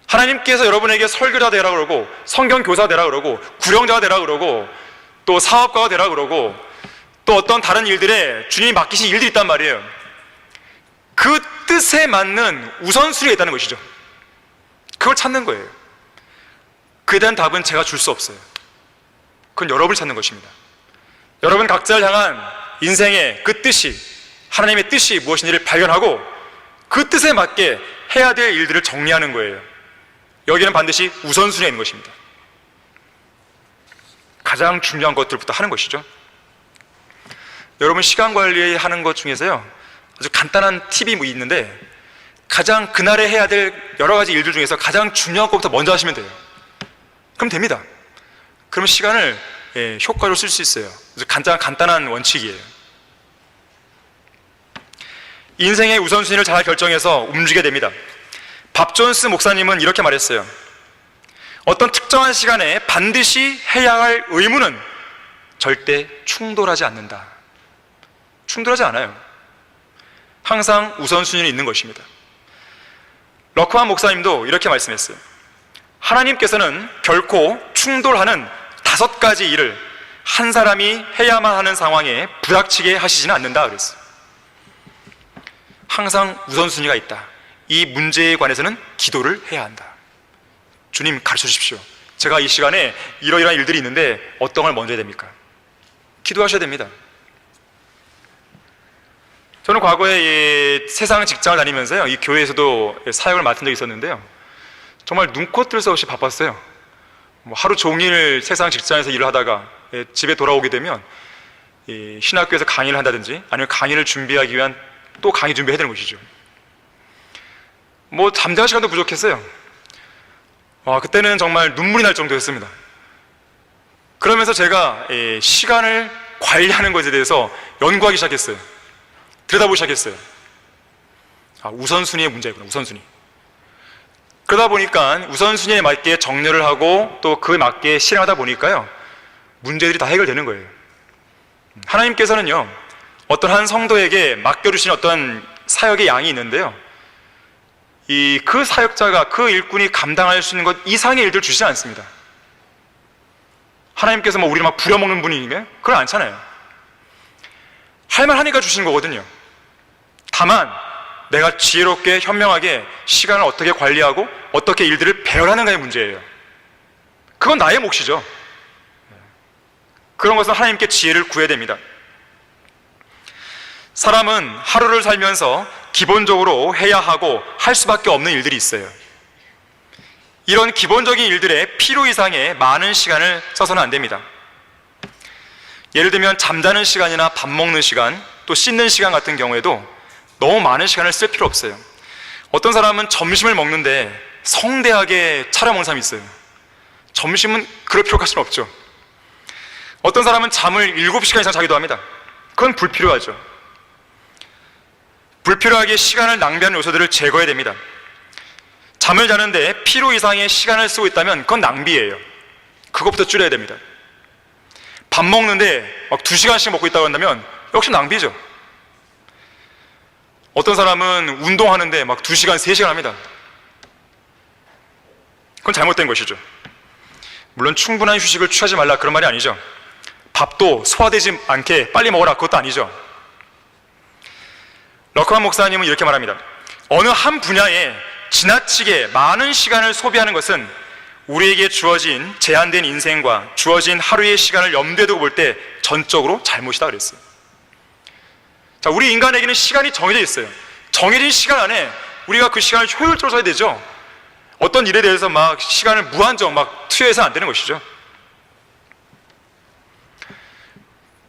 하나님께서 여러분에게 설교자 되라 그러고 성경 교사 되라 그러고 구령자가 되라 그러고 또 사업가가 되라 그러고 또 어떤 다른 일들에 주님이 맡기신 일들이 있단 말이에요. 그 뜻에 맞는 우선순위가 있다는 것이죠. 그걸 찾는 거예요. 그에 대한 답은 제가 줄 수 없어요. 그건 여러분이 찾는 것입니다. 여러분 각자를 향한 인생의 그 뜻이, 하나님의 뜻이 무엇인지를 발견하고 그 뜻에 맞게 해야 될 일들을 정리하는 거예요. 여기는 반드시 우선순위가 있는 것입니다. 가장 중요한 것들부터 하는 것이죠. 여러분 시간 관리하는 것 중에서요, 아주 간단한 팁이 있는데, 가장 그날에 해야 될 여러 가지 일들 중에서 가장 중요한 것부터 먼저 하시면 돼요. 그럼 됩니다. 그럼 시간을 효과로 쓸 수 있어요. 아주 간단한 원칙이에요. 인생의 우선순위를 잘 결정해서 움직여야 됩니다. 밥 존스 목사님은 이렇게 말했어요. 어떤 특정한 시간에 반드시 해야 할 의무는 절대 충돌하지 않는다. 충돌하지 않아요. 항상 우선순위는 있는 것입니다. 러크만 목사님도 이렇게 말씀했어요. 하나님께서는 결코 충돌하는 5가지 일을 한 사람이 해야만 하는 상황에 부닥치게 하시지는 않는다 그랬어요. 항상 우선순위가 있다. 이 문제에 관해서는 기도를 해야 한다. 주님 가르쳐 주십시오. 제가 이 시간에 이러이러한 일들이 있는데 어떤 걸 먼저 해야 됩니까? 기도하셔야 됩니다. 저는 과거에 세상 직장을 다니면서요, 이 교회에서도 사역을 맡은 적이 있었는데요, 정말 눈코 뜰 새 없이 바빴어요. 하루 종일 세상 직장에서 일을 하다가 집에 돌아오게 되면 신학교에서 강의를 한다든지 아니면 강의를 준비하기 위한 또 강의 준비해야 되는 것이죠. 잠자는 시간도 부족했어요. 그때는 정말 눈물이 날 정도였습니다. 그러면서 제가 시간을 관리하는 것에 대해서 연구하기 시작했어요. 들여다보기 시작했어요. 우선순위의 문제구나, 우선순위. 그러다 보니까 우선순위에 맞게 정렬을 하고 또 그에 맞게 실행하다 보니까요, 문제들이 다 해결되는 거예요. 하나님께서는요, 어떤 한 성도에게 맡겨주신 어떤 사역의 양이 있는데요, 그 사역자가, 그 일꾼이 감당할 수 있는 것 이상의 일들을 주시지 않습니다. 하나님께서 우리를 막 부려먹는 분이니까 그건 않잖아요. 할만하니까 주시는 거거든요. 다만 내가 지혜롭게 현명하게 시간을 어떻게 관리하고 어떻게 일들을 배열하는가의 문제예요. 그건 나의 몫이죠. 그런 것은 하나님께 지혜를 구해야 됩니다. 사람은 하루를 살면서 기본적으로 해야 하고 할 수밖에 없는 일들이 있어요. 이런 기본적인 일들에 필요 이상의 많은 시간을 써서는 안 됩니다. 예를 들면 잠자는 시간이나 밥 먹는 시간, 또 씻는 시간 같은 경우에도 너무 많은 시간을 쓸 필요 없어요. 어떤 사람은 점심을 먹는데 성대하게 차려 먹는 사람이 있어요. 점심은 그럴 필요까지는 없죠. 어떤 사람은 잠을 7시간 이상 자기도 합니다. 그건 불필요하죠. 불필요하게 시간을 낭비하는 요소들을 제거해야 됩니다. 잠을 자는데 필요 이상의 시간을 쓰고 있다면 그건 낭비예요. 그것부터 줄여야 됩니다. 밥 먹는데 막 2시간씩 먹고 있다고 한다면 역시 낭비죠. 어떤 사람은 운동하는데 막 2시간, 3시간 합니다. 그건 잘못된 것이죠. 물론 충분한 휴식을 취하지 말라 그런 말이 아니죠. 밥도 소화되지 않게 빨리 먹어라 그것도 아니죠. 러크만 목사님은 이렇게 말합니다. 어느 한 분야에 지나치게 많은 시간을 소비하는 것은 우리에게 주어진 제한된 인생과 주어진 하루의 시간을 염두에 두고 볼 때 전적으로 잘못이다 그랬어요. 자, 우리 인간에게는 시간이 정해져 있어요. 정해진 시간 안에 우리가 그 시간을 효율적으로 써야 되죠. 어떤 일에 대해서 막 시간을 무한정 막 투여해서는 안 되는 것이죠.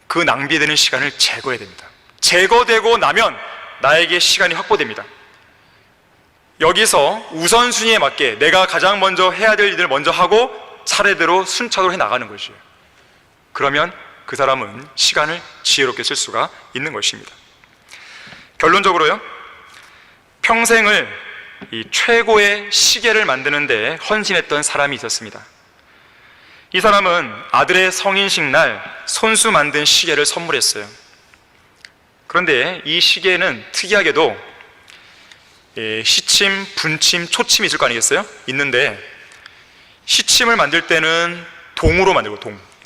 그 낭비되는 시간을 제거해야 됩니다. 제거되고 나면 나에게 시간이 확보됩니다. 여기서 우선순위에 맞게 내가 가장 먼저 해야 될 일을 먼저 하고 차례대로 순차적으로 해나가는 것이에요. 그러면 그 사람은 시간을 지혜롭게 쓸 수가 있는 것입니다. 결론적으로요, 평생을 이 최고의 시계를 만드는 데 헌신했던 사람이 있었습니다. 이 사람은 아들의 성인식 날 손수 만든 시계를 선물했어요. 그런데 이 시계는 특이하게도 시침, 분침, 초침이 있을 거 아니겠어요? 있는데 시침을 만들 때는 동으로 만들고,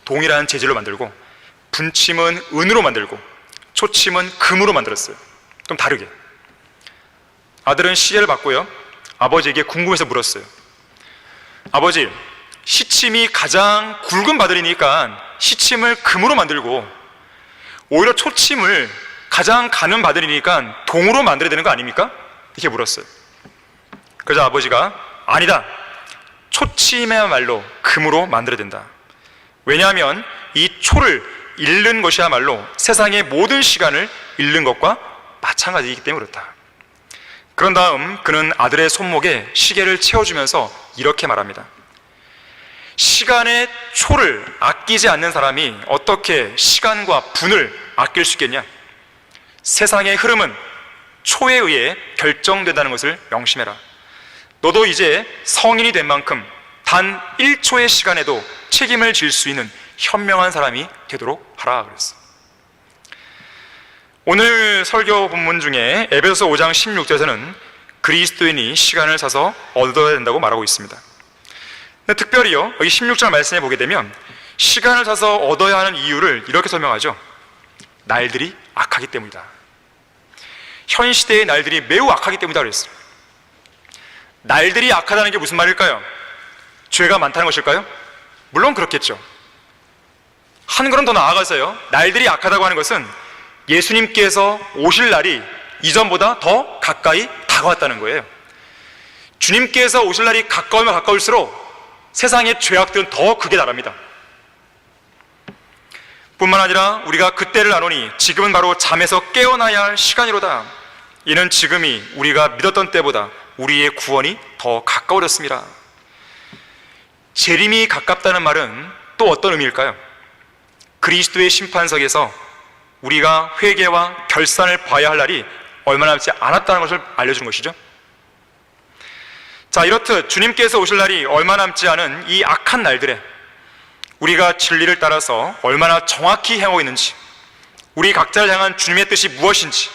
동이라는 재질로 만들고, 분침은 은으로 만들고, 초침은 금으로 만들었어요. 좀 다르게. 아들은 시계를 받고요, 아버지에게 궁금해서 물었어요. 아버지, 시침이 가장 굵은 바들이니까 시침을 금으로 만들고, 오히려 초침을 가장 가는 바들이니까 동으로 만들어야 되는 거 아닙니까? 이렇게 물었어요. 그래서 아버지가 아니다, 초침이야말로 금으로 만들어야 된다. 왜냐하면 이 초를 잃는 것이야말로 세상의 모든 시간을 잃는 것과 마찬가지이기 때문에 그렇다. 그런 다음 그는 아들의 손목에 시계를 채워주면서 이렇게 말합니다. 시간의 초를 아끼지 않는 사람이 어떻게 시간과 분을 아낄 수 있겠냐? 세상의 흐름은 초에 의해 결정된다는 것을 명심해라. 너도 이제 성인이 된 만큼 단 1초의 시간에도 책임을 질 수 있는 현명한 사람이 되도록 하라 그랬어. 오늘 설교 본문 중에 에베소서 5장 16절에서는 그리스도인이 시간을 사서 얻어야 된다고 말하고 있습니다. 근데 특별히요, 여기 16절 말씀에 보게 되면 시간을 사서 얻어야 하는 이유를 이렇게 설명하죠. 날들이 악하기 때문이다. 현 시대의 날들이 매우 악하기 때문이다 그랬어요. 날들이 악하다는 게 무슨 말일까요? 죄가 많다는 것일까요? 물론 그렇겠죠. 한 걸음 더 나아가서요, 날들이 악하다고 하는 것은 예수님께서 오실 날이 이전보다 더 가까이 다가왔다는 거예요. 주님께서 오실 날이 가까우면 가까울수록 세상의 죄악들은 더 크게 달합니다. 뿐만 아니라 우리가 그때를 아노니 지금은 바로 잠에서 깨어나야 할 시간이로다. 이는 지금이 우리가 믿었던 때보다 우리의 구원이 더 가까워졌습니다. 재림이 가깝다는 말은 또 어떤 의미일까요? 그리스도의 심판석에서 우리가 회개와 결산을 봐야 할 날이 얼마 남지 않았다는 것을 알려주는 것이죠. 자, 이렇듯 주님께서 오실 날이 얼마 남지 않은 이 악한 날들에 우리가 진리를 따라서 얼마나 정확히 행하고 있는지, 우리 각자를 향한 주님의 뜻이 무엇인지,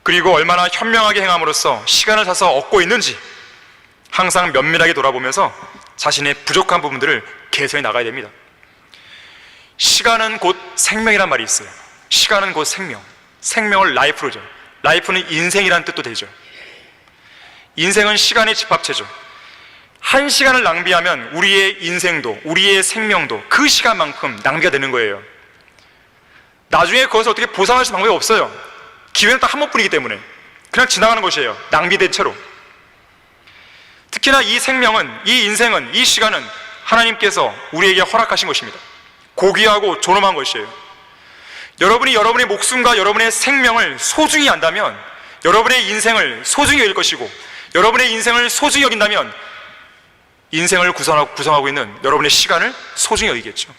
그리고 얼마나 현명하게 행함으로써 시간을 사서 얻고 있는지 항상 면밀하게 돌아보면서 자신의 부족한 부분들을 개선해 나가야 됩니다. 시간은 곧 생명이란 말이 있어요. 시간은 곧 생명, 생명을 라이프로죠. 라이프는 인생이라는 뜻도 되죠. 인생은 시간의 집합체죠. 한 시간을 낭비하면 우리의 인생도, 우리의 생명도 그 시간만큼 낭비가 되는 거예요. 나중에 그것을 어떻게 보상할 수 있는 방법이 없어요. 기회는 딱 한 번뿐이기 때문에 그냥 지나가는 것이에요. 낭비된 채로. 특히나 이 생명은, 이 인생은, 이 시간은 하나님께서 우리에게 허락하신 것입니다. 고귀하고 존엄한 것이에요. 여러분이 여러분의 목숨과 여러분의 생명을 소중히 한다면 여러분의 인생을 소중히 여길 것이고, 여러분의 인생을 소중히 여긴다면 인생을 구성하고 있는 여러분의 시간을 소중히 여기겠죠.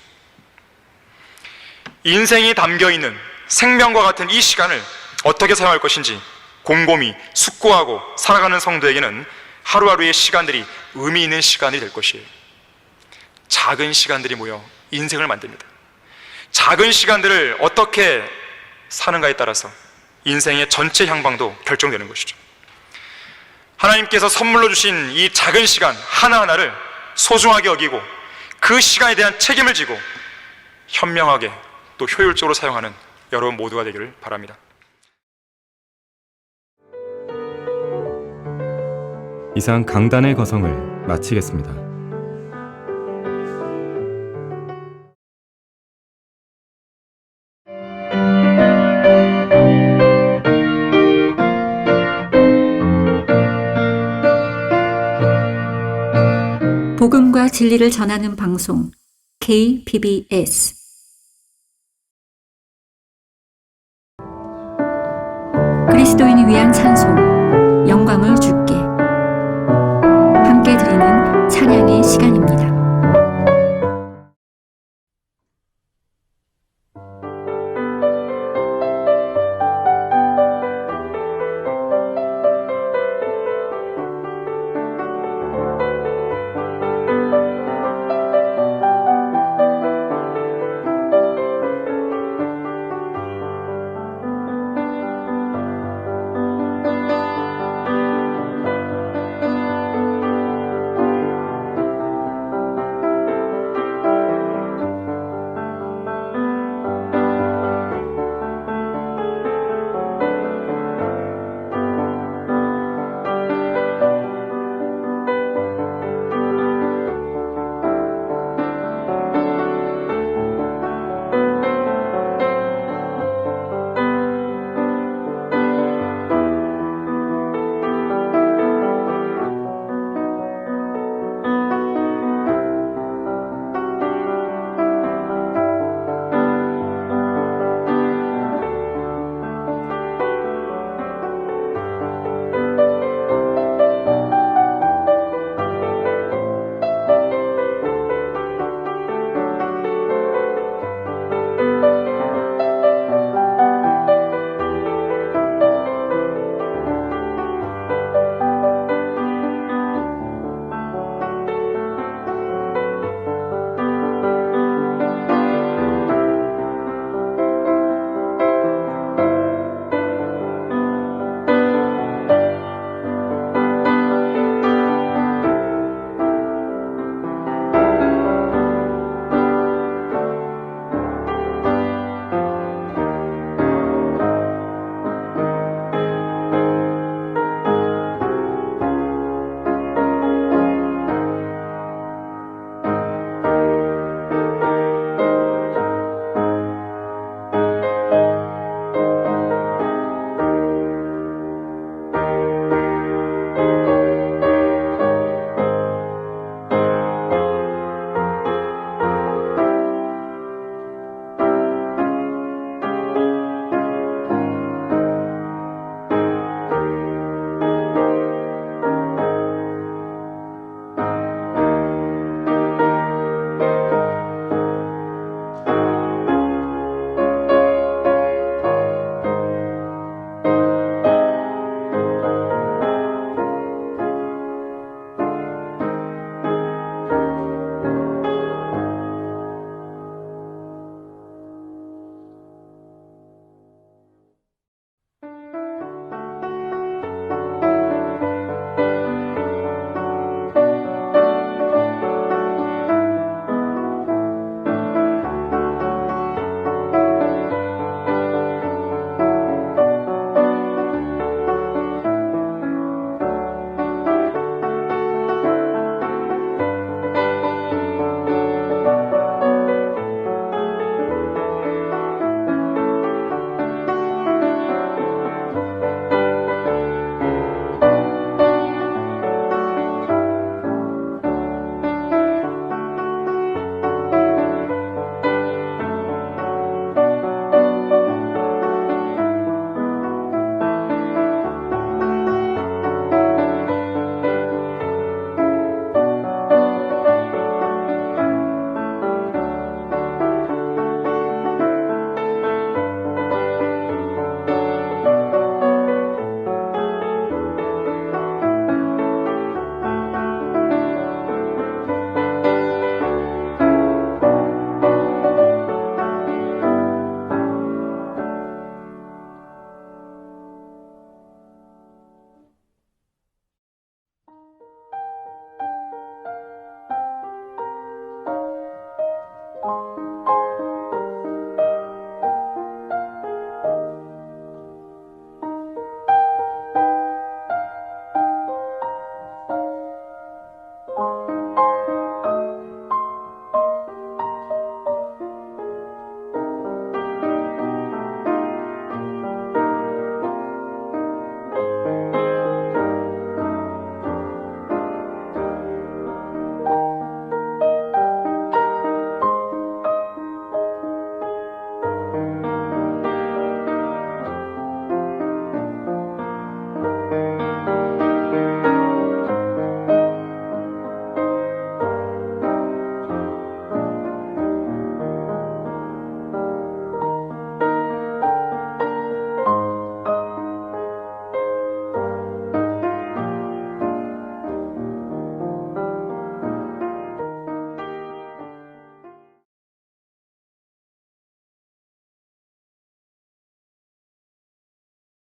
인생이 담겨있는 생명과 같은 이 시간을 어떻게 사용할 것인지 곰곰이 숙고하고 살아가는 성도에게는 하루하루의 시간들이 의미 있는 시간이 될 것이에요. 작은 시간들이 모여 인생을 만듭니다. 작은 시간들을 어떻게 사는가에 따라서 인생의 전체 향방도 결정되는 것이죠. 하나님께서 선물로 주신 이 작은 시간 하나하나를 소중하게 여기고 그 시간에 대한 책임을 지고 현명하게 또 효율적으로 사용하는 여러분 모두가 되기를 바랍니다. 이상 강단의 거성을 마치겠습니다. 복음과 진리를 전하는 방송 KBS 그리스도인을 위한 찬송